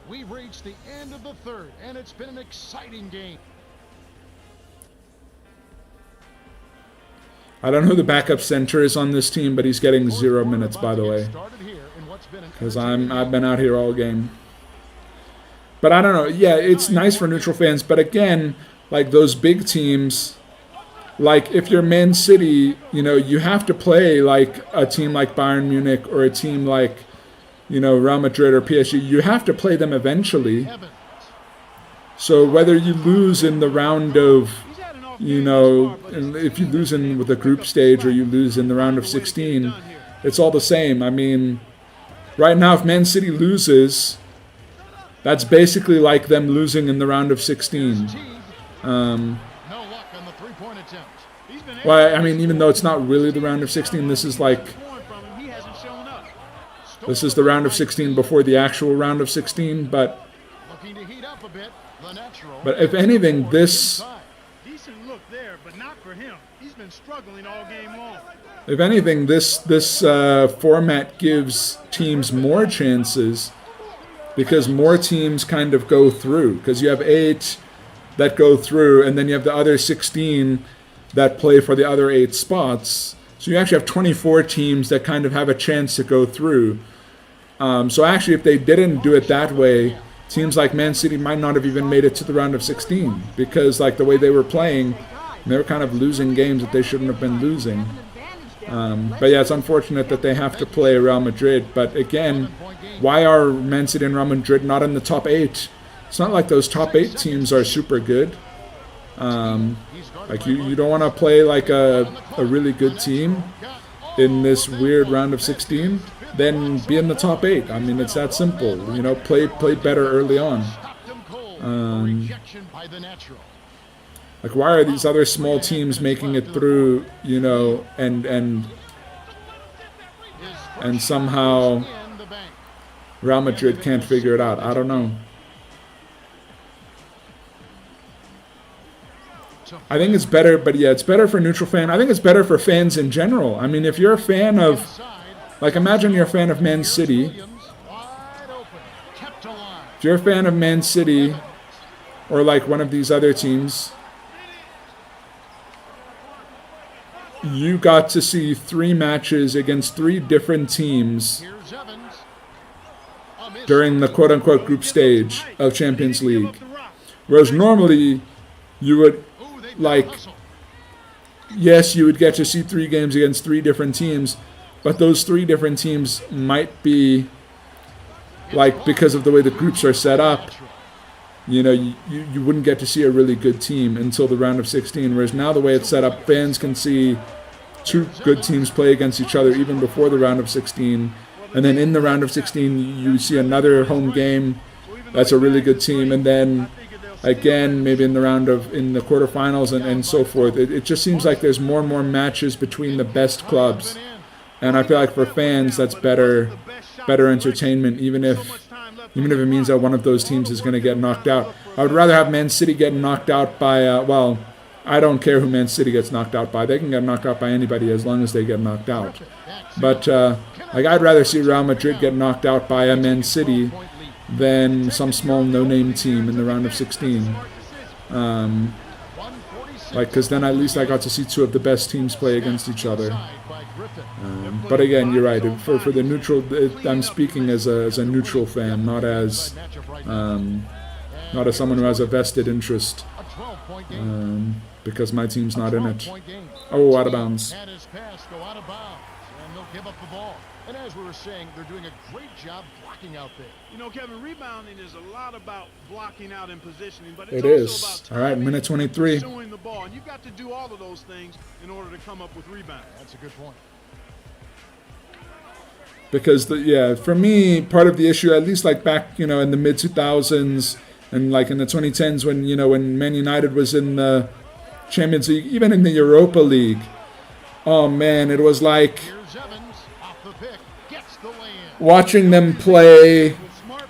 We've reached the end of the third, and it's been an exciting game. I don't know who the backup center is on this team, but he's getting 0 minutes, by the way. Because I've been out here all game. But I don't know. Yeah, it's nice for neutral fans. But again, like those big teams, like if you're Man City, you know, you have to play like a team like Bayern Munich or a team like, you know, Real Madrid or PSG. You have to play them eventually. So whether you lose in the round of, you know, if you lose in with the group stage or you lose in the round of 16, it's all the same. I mean, right now, if Man City loses, that's basically like them losing in the round of 16. Well, I mean, even though it's not really the round of 16, this is like, this is the round of 16 before the actual round of 16. But if anything, this, Decent look there, but not for him. He's been struggling all game long. if anything, this format gives teams more chances because more teams kind of go through. Because you have 8 that go through, and then you have the other 16 that play for the other 8 spots. So you actually have 24 teams that kind of have a chance to go through. So actually, if they didn't do it that way, teams like Man City might not have even made it to the round of 16 because, like, the way they were playing, they were kind of losing games that they shouldn't have been losing. But yeah, it's unfortunate that they have to play Real Madrid. But again, why are Man City and Real Madrid not in the top 8? It's not like those top 8 teams are super good. Like you don't want to play like a really good team in this weird round of 16. Then be in the top 8. I mean, it's that simple. You know, play better early on. Like, why are these other small teams making it through? You know, and somehow Real Madrid can't figure it out. I don't know. I think it's better, but yeah, it's better for neutral fan. I think it's better for fans in general. I mean, if you're a fan of, like, imagine you're a fan of Man City. If you're a fan of Man City, or like one of these other teams, you got to see 3 matches against 3 different teams during the quote-unquote group stage of Champions League. Whereas normally, you would, like, yes, you would get to see 3 games against 3 different teams, but those 3 different teams might be, like, because of the way the groups are set up, you know, you wouldn't get to see a really good team until the round of 16. Whereas now the way it's set up, fans can see 2 good teams play against each other even before the round of 16. And then in the round of 16, you see another home game that's a really good team. And then again, maybe in the quarterfinals and so forth. It just seems like there's more and more matches between the best clubs, and I feel like for fans that's better entertainment, even if it means that one of those teams is going to get knocked out. I would rather have Man City get knocked out by well, I don't care who Man City gets knocked out by. They can get knocked out by anybody as long as they get knocked out. But like I'd rather see Real Madrid get knocked out by a Man City than some small no-name team in the round of 16. Like, because then at least I got to see two of the best teams play against each other. But again, you're right. For the neutral, I'm speaking as a neutral fan, not as someone who has a vested interest. Because my team's not in it. Oh, out of bounds. And as we were saying, they're doing a great job blocking out there. You know, Kevin, rebounding is a lot about blocking out and positioning, but it it's is. also about All right, minute 23. pursuing the ball, and you've got to do all of those things in order to come up with rebounds. That's a good point. Because for me, part of the issue, at least like back, in the mid 2000s and like in the 2010s, when Man United was in the Champions League, even in the Europa League, oh man, it was like watching them play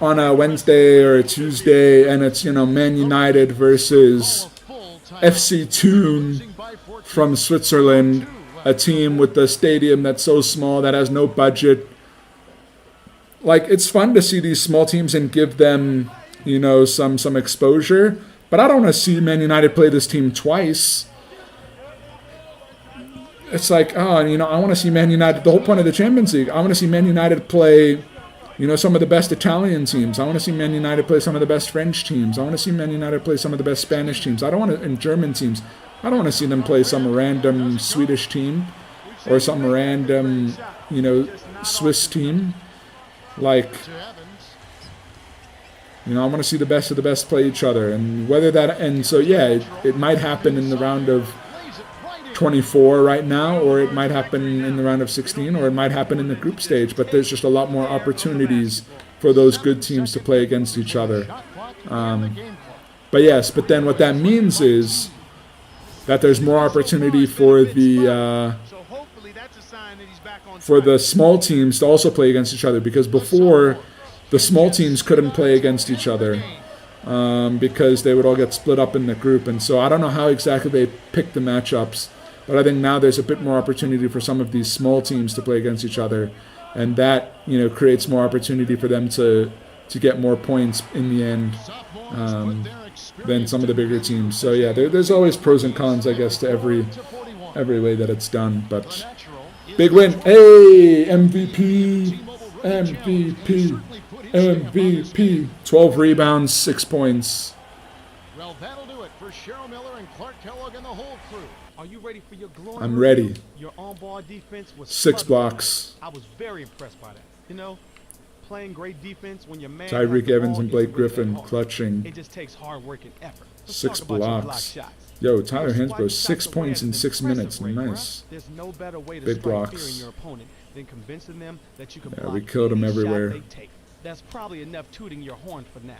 on a Wednesday or a Tuesday, and it's Man United versus FC Thun from Switzerland, a team with a stadium that's so small that has no budget. Like, it's fun to see these small teams and give them, some exposure, but I don't want to see Man United play this team twice. It's like, I want to see Man United, the whole point of the Champions League, I want to see Man United play, some of the best Italian teams. I want to see Man United play some of the best French teams. I want to see Man United play some of the best Spanish teams. And German teams. I don't want to see them play some random Swedish team or some random, Swiss team. Like, I want to see the best of the best play each other. And it might happen in the round of 24 right now, or it might happen in the round of 16, or it might happen in the group stage, but there's just a lot more opportunities for those good teams to play against each other. But then what that means is that there's more opportunity for the small teams to also play against each other, because before the small teams couldn't play against each other because they would all get split up in the group. And so I don't know how exactly they pick the matchups, but I think now there's a bit more opportunity for some of these small teams to play against each other, and that creates more opportunity for them to get more points in the end than some of the bigger teams. So there's always pros and cons, I guess, to every way that it's done. But big win. Hey, MVP. 12 rebounds, 6 points. Well, that'll do it for Cheryl Miller and Clark Kellogg and the whole crew. Are you ready for your glory? I'm ready. Your on-ball defense was 6 blocks. I was very impressed by that. Playing great defense when your man Tyreek Evans and Blake Griffin clutching. It just takes hard work and effort. 6 blocks. Yo, Tyler Hansbrough, 6 points in 6 minutes. Nice. There's no better way to big strike blocks. fear in your opponent than convincing them that you can Yeah, block we killed them any shot everywhere. they take. That's probably enough tooting your horn for now.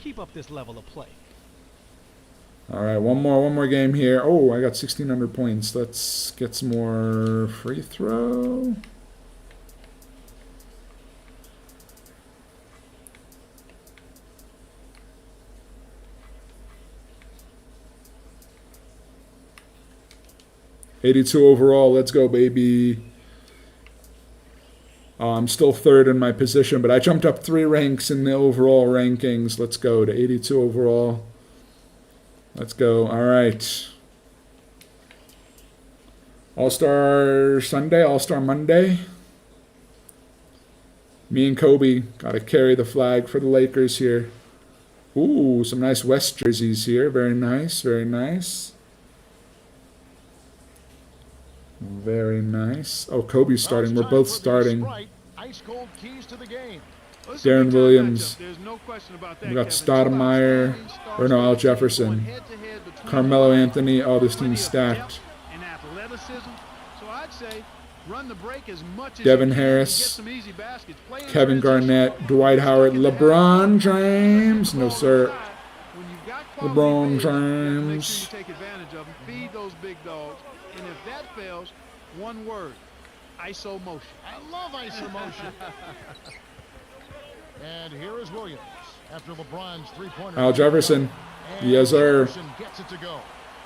Keep up this level of play. All right, one more game here. Oh, I got 1,600 points. Let's get some more free throw. '82 overall. Let's go, baby. I'm still third in my position, but I jumped up 3 ranks in the overall rankings. Let's go to 82 overall. Let's go. All right. All-Star Sunday, All-Star Monday. Me and Kobe got to carry the flag for the Lakers here. Ooh, some nice West jerseys here. Very nice, very nice. Very nice. Oh, Kobe's starting. We're both starting. Darren Williams. We got Stoudemire. Or no, Al Jefferson. Carmelo Anthony. Oh, this team's stacked. Devin Harris. Kevin Garnett. Dwight Howard. LeBron James. No, sir. quality LeBron big, you have to make James. sure you take advantage of them. Feed those big dogs. And if that fails, one word, iso motion. I love iso motion. And here is Williams after LeBron's three-pointer. Al Jefferson. Yes, sir. Jefferson gets it to go.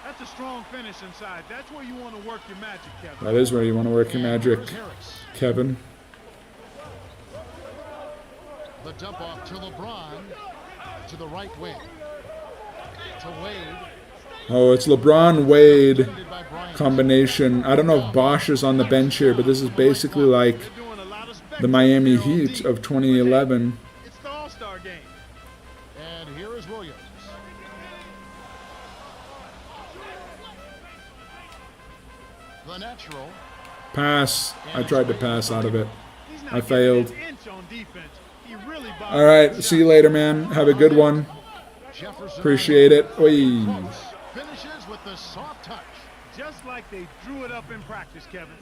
That's a strong finish inside. That's where you want to work your magic, Kevin. That is where you want to work your And magic, here's Harris. Kevin. The dump off to LeBron to the right wing. To Wade. Oh, it's LeBron Wade Defended by Bryant. combination. I don't know if Bosch is on the bench here, but this is basically like They're doing a lot of spectacle the Miami here on Heat D. of 2011. It's the All-Star game. And here is Williams. The natural. Pass. I tried to pass out of it. He's not I getting failed. an inch on defense. He really All right. See you later, man. Have a good one. Jefferson. Appreciate it. Oy. Finishes with the soft touch. Just like they drew it up in practice, Kevin.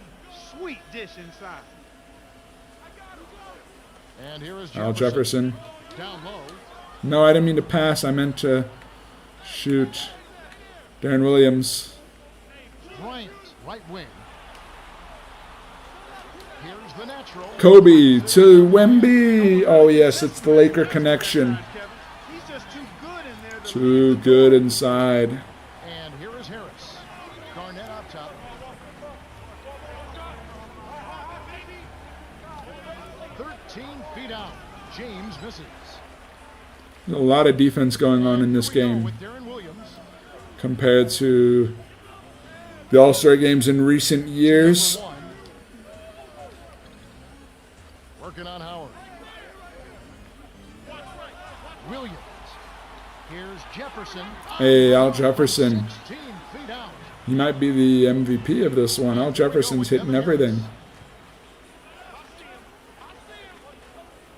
Sweet dish inside. And here is Al Jefferson. Down low. No, I didn't mean to pass. I meant to shoot. Darren Williams. Bryant, right wing. Here's the natural. Kobe to Wemby. Oh, yes, it's the Laker connection. Kevin. He's just too good in there. Too good inside. And here is Harris. Garnett up top. Feet out. James misses. There's a lot of defense going on in this game With Darren Williams. compared to the All-Star games in recent years. Number 1. Working on Howard. Williams. Here's Jefferson. Hey, Al Jefferson. 16 feet out. He might be the MVP of this one. Al Jefferson's hitting everything.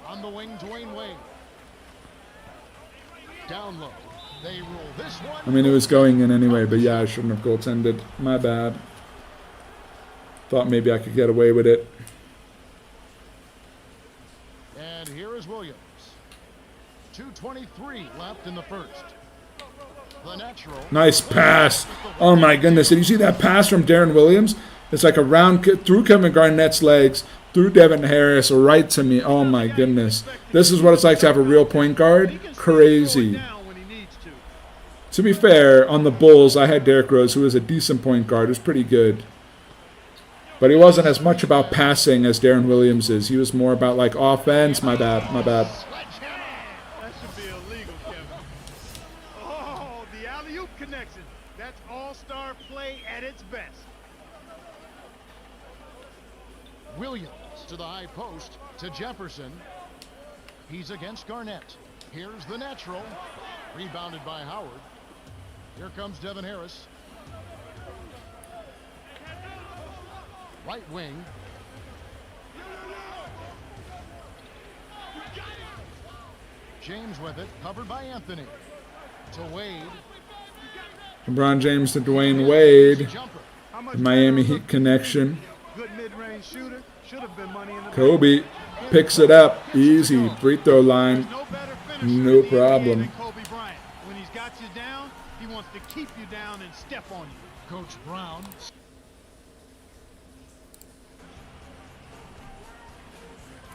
On the wing, Dwayne Wade. Down low. They rule this one. I mean, it was going in anyway, but yeah, I shouldn't have goaltended. My bad. Thought maybe I could get away with it. And here is Williams. 2:23 left in the first. The natural. Nice pass. Oh my goodness. Did you see that pass from Darren Williams? It's like a round through Kevin Garnett's legs, through Devin Harris, right to me. Oh my goodness. This is what it's like to have a real point guard. Crazy. To be fair, on the Bulls, I had Derrick Rose, who was a decent point guard. He was pretty good. But he wasn't as much about passing as Darren Williams is. He was more about like offense. My bad. My bad. That should be illegal, Kevin. Oh, the alley-oop connection. That's all-star play at its best. Williams to the high post to Jefferson. He's against Garnett. Here's the natural. Rebounded by Howard. Here comes Devin Harris. Right wing. James with it. Covered by Anthony. To Wade. LeBron James to Dwayne Wade. Jumper. The Miami Heat connection. Good mid-range shooter. Should have been money in the Kobe picks it up. Easy. Free throw line. no better finisher No in the NBA problem. than Kobe Bryant. When he's got you down, he wants to keep you down and step on you. Coach Brown.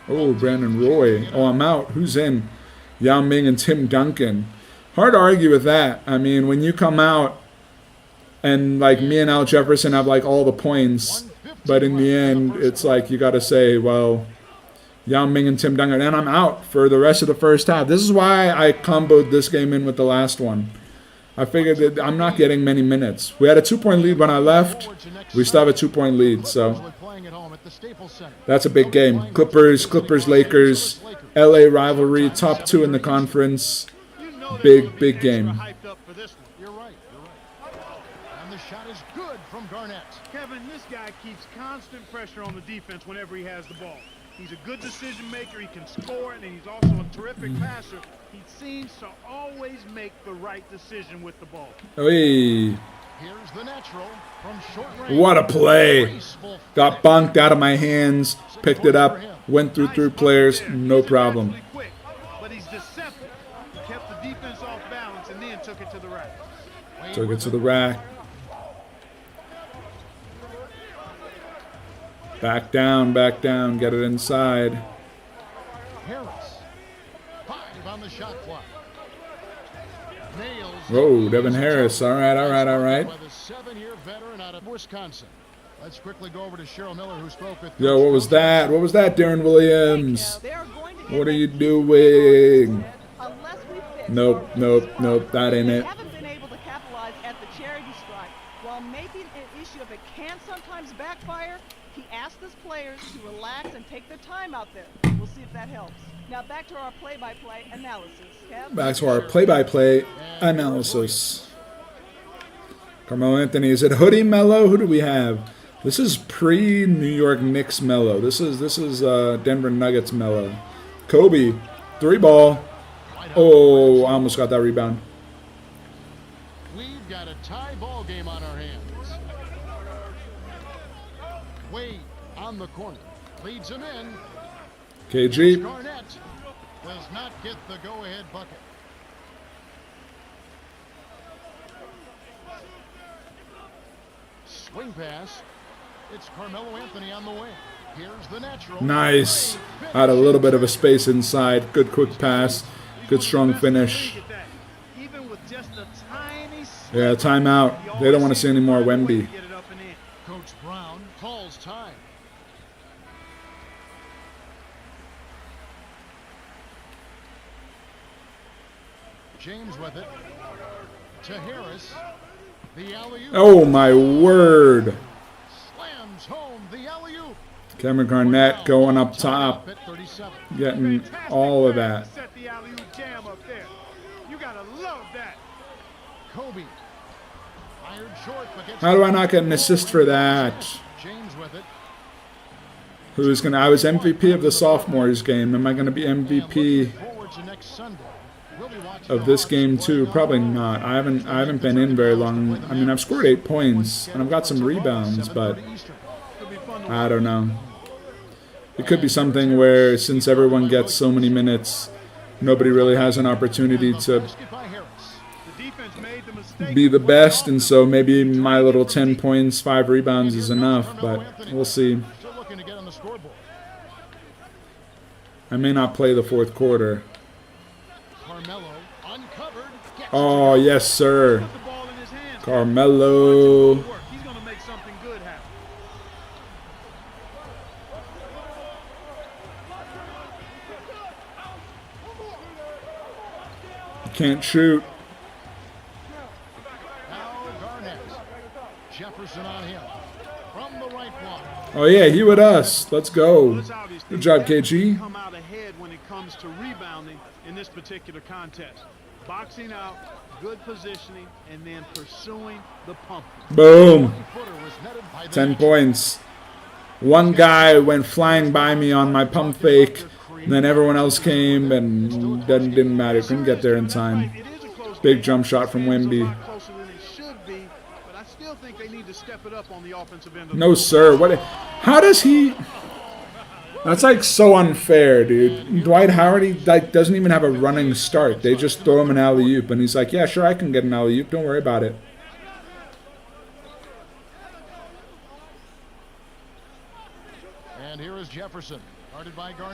Oh, Brandon Roy. Oh, I'm out. Who's in? Yao Ming and Tim Duncan. Hard to argue with that. I mean, when you come out and like me and Al Jefferson have like all the points, but in the end, it's like you got to say, well, Yao Ming and Tim Duncan, and I'm out for the rest of the first half. This is why I comboed this game in with the last one. I figured that I'm not getting many minutes. We had a 2-point lead when I left. We still have a 2-point lead, so that's a big game. Clippers, Lakers, LA rivalry, top 2 in the conference. Big game. You're right. And the shot is good from Garnett. Kevin, this guy keeps constant pressure on the defense whenever he has the ball. He's a good decision maker. He can score, and he's also a terrific passer. He seems to always make the right decision with the ball. Hey, Here's the natural from short range. what a play. Got bonked out of my hands, picked it up, went through 3 players, no problem. Quick, but he's deceptive. Kept the defense off balance and then took it to the Took it to the rack. Back down, get it inside. Harris. 5 on the shot clock. Nails. Whoa, Devin Harris. All right. By the 7-year veteran out of Wisconsin. Let's quickly go over to Cheryl Miller, who spoke with. Yo, what was that? What was that, Darren Williams? What are you doing? Nope. That ain't it. Haven't been able to capitalize at the charity strike. While making an issue of it can sometimes backfire, he asked his players to relax and take their time out there. We'll see if that helps. Now back to our play-by-play analysis. Kev? Back to our play-by-play analysis. Carmelo Anthony. Is it Hoodie Mello? Who do we have? This is pre-New York Knicks Mello. This is Denver Nuggets Mello. Kobe. 3-ball. Oh, I almost got that rebound. We've got a tie ball game on our hands. Wade on the corner. Leads him in. KG. Garnett does not get the go-ahead bucket. Swing pass. It's Carmelo Anthony on the wing. Here's the natural. Nice. Had a little bit of a space inside. Good quick pass. Good strong finish. Yeah, timeout. They don't want to see any more Wemby. Coach Brown calls time. James with it. To Harris. The alley-oop. Oh, my word. Slams home the alley-oop. Cameron Garnett going up top. Getting all of that. Set the alley-oop jam up there. You gotta love that. Kobe. Fired short, but gets. How do I not get an assist for that? James with it. Who's gonna? I was MVP of the sophomores game. Am I gonna be MVP Forward to next Sunday. We'll be watching of this game too? Probably not. I haven't been in very long. I mean, I've scored 8 points and I've got some rebounds, but I don't know. It could be something where since everyone gets so many minutes, nobody really has an opportunity to be the best, and so maybe my little 10 points, 5 rebounds is enough, but we'll see. I may not play the fourth quarter. Oh, yes, sir. Carmelo. He's gonna make something good happen. Can't shoot. Now Garnett. Jefferson on him. From the right block. Oh, yeah, he with us. Let's go. Good job, KG. Come out ahead when it comes to rebounding in this particular contest. Boxing out, good positioning, and then pursuing the pump. Boom. 10 points. One guy went flying by me on my pump fake. And then everyone else came and then didn't matter. Couldn't get there in time. Big jump shot from Wemby. No, sir. What? How does he? That's like so unfair, dude. Dwight Howard, he like doesn't even have a running start. They just throw him an alley-oop, and he's like, "Yeah, sure, I can get an alley-oop. Don't worry about it." And here is Jefferson.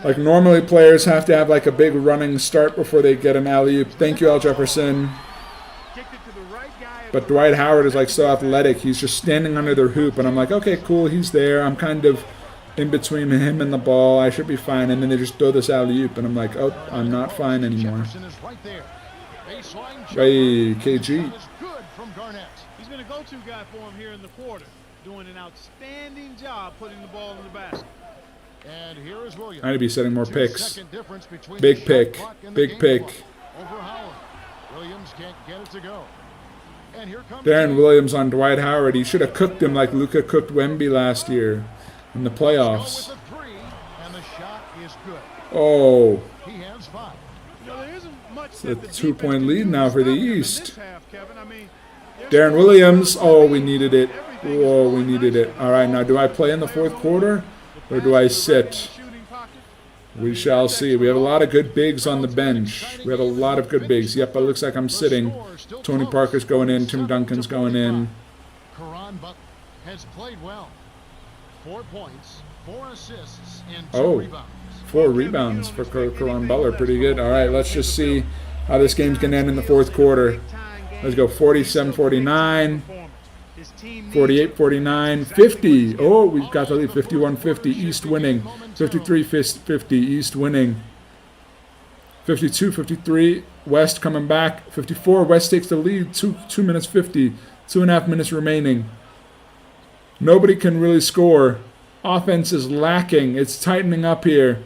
Like normally, players have to have like a big running start before they get an alley-oop. Thank you, Al Jefferson. But Dwight Howard is like so athletic. He's just standing under their hoop, and I'm like, okay, cool, he's there. I'm kind of in between him and the ball. I should be fine. And then they just throw this alley-oop, and I'm like, oh, I'm not fine anymore. Hey, KG. He's been a go-to guy for him here in the quarter, doing an outstanding job putting the ball in the basket. And here is Williams. I need to be setting more picks. Big pick. Big pick. Williams can't get it to go. And here comes Darren Williams on Dwight Howard. He should have cooked him like Luka cooked Wemby last year in the playoffs. Oh. It's a 2-point lead now for the East. Darren Williams. Oh, we needed it. Oh, we needed it. All right, now do I play in the fourth quarter or do I sit? We shall see. We have a lot of good bigs on the bench. We have a lot of good bigs. Yep, it looks like I'm sitting. Tony Parker's going in. Tim Duncan's going in. Karan Butler has played well. 4 points, 4 assists, and 2 Oh, rebounds. 4 rebounds for Karan Butler. Pretty good. All right, let's just see how this game's going to end in the fourth quarter. Let's go 47-49, 48-49, 50. Oh, we've got the lead. 51-50, East winning. 53-50, East winning. 52-53, West coming back. 54, West takes the lead. 2 minutes 50, 2.5 minutes remaining. Nobody can really score. Offense is lacking. It's tightening up here.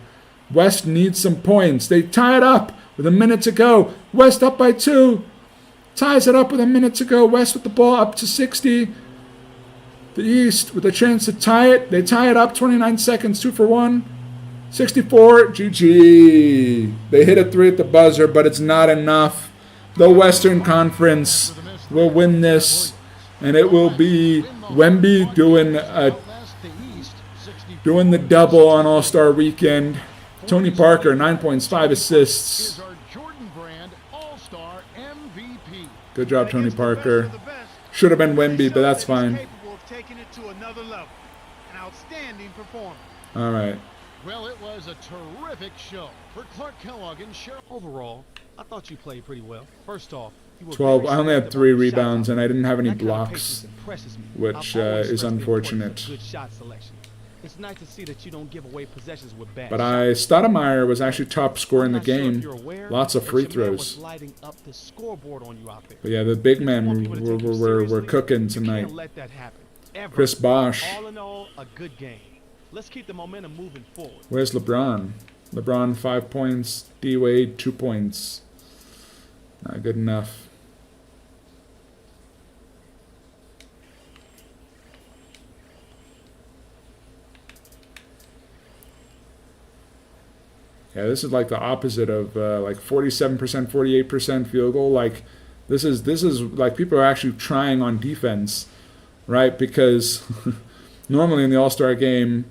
West needs some points. They tie it up with a minute to go. West up by 2. Ties it up with a minute to go. West with the ball up to 60. The East with a chance to tie it. They tie it up. 29 seconds. 2 for 1. 64. GG. They hit a 3 at the buzzer, but it's not enough. The Western Conference will win this, and it will be Wemby doing the double on All-Star Weekend. Tony Parker, 9 points, 5 assists. Good job, Tony Parker. Should have been Wemby, but that's fine. All right. Well, it was a terrific show for Clark Kellogg and Cheryl. Overall, I thought you played pretty well. First off, you were 12. very I only had selective 3 on your shot rebounds, and I didn't have any That kind of blocks, patience impresses me. which I've always is stressed the importance unfortunate. of good shot selection. It's nice to see that you don't give away possessions with bad But shots. Stoudemire was actually top scorer in the I'm not sure if game. you're aware, Lots of but free your man throws. was lighting up the scoreboard on you out there. But yeah, the big men Want people to take you were seriously? cooking You tonight. can't let that happen. Ever. Chris Bosh. All in all, a good game. Let's keep the momentum moving forward. Where's LeBron? LeBron 5 points. D Wade 2 points. Not good enough. Yeah, this is like the opposite of like 47%, 48% field goal. Like this is like people are actually trying on defense, right? Because normally in the All-Star game,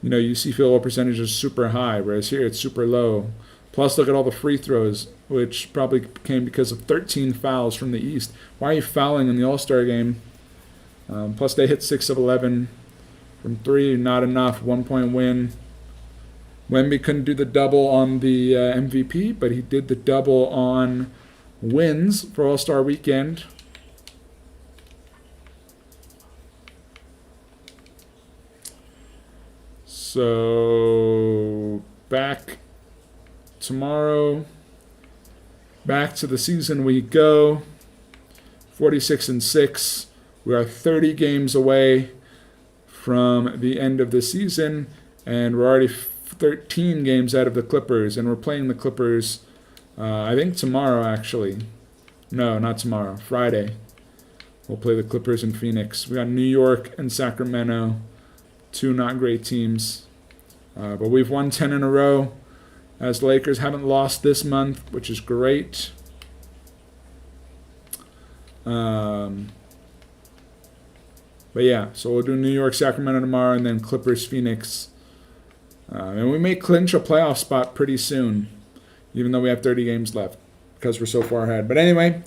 you know, you see field goal percentages super high, whereas here it's super low. Plus, look at all the free throws, which probably came because of 13 fouls from the East. Why are you fouling in the All-Star game? Plus, they hit 6 of 11 from 3, not enough. 1-point win. Wemby couldn't do the double on the MVP, but he did the double on wins for All-Star Weekend. So, back tomorrow. Back to the season we go. 46-6. We are 30 games away from the end of the season, and we're already 13 games out of the Clippers, and we're playing the Clippers, I think tomorrow, actually. No, not tomorrow. Friday. We'll play the Clippers in Phoenix. We got New York and Sacramento, 2 not great teams. But we've won 10 in a row, as the Lakers haven't lost this month, which is great. But yeah, so we'll do New York, Sacramento tomorrow, and then Clippers, Phoenix. And we may clinch a playoff spot pretty soon, even though we have 30 games left, because we're so far ahead. But anyway,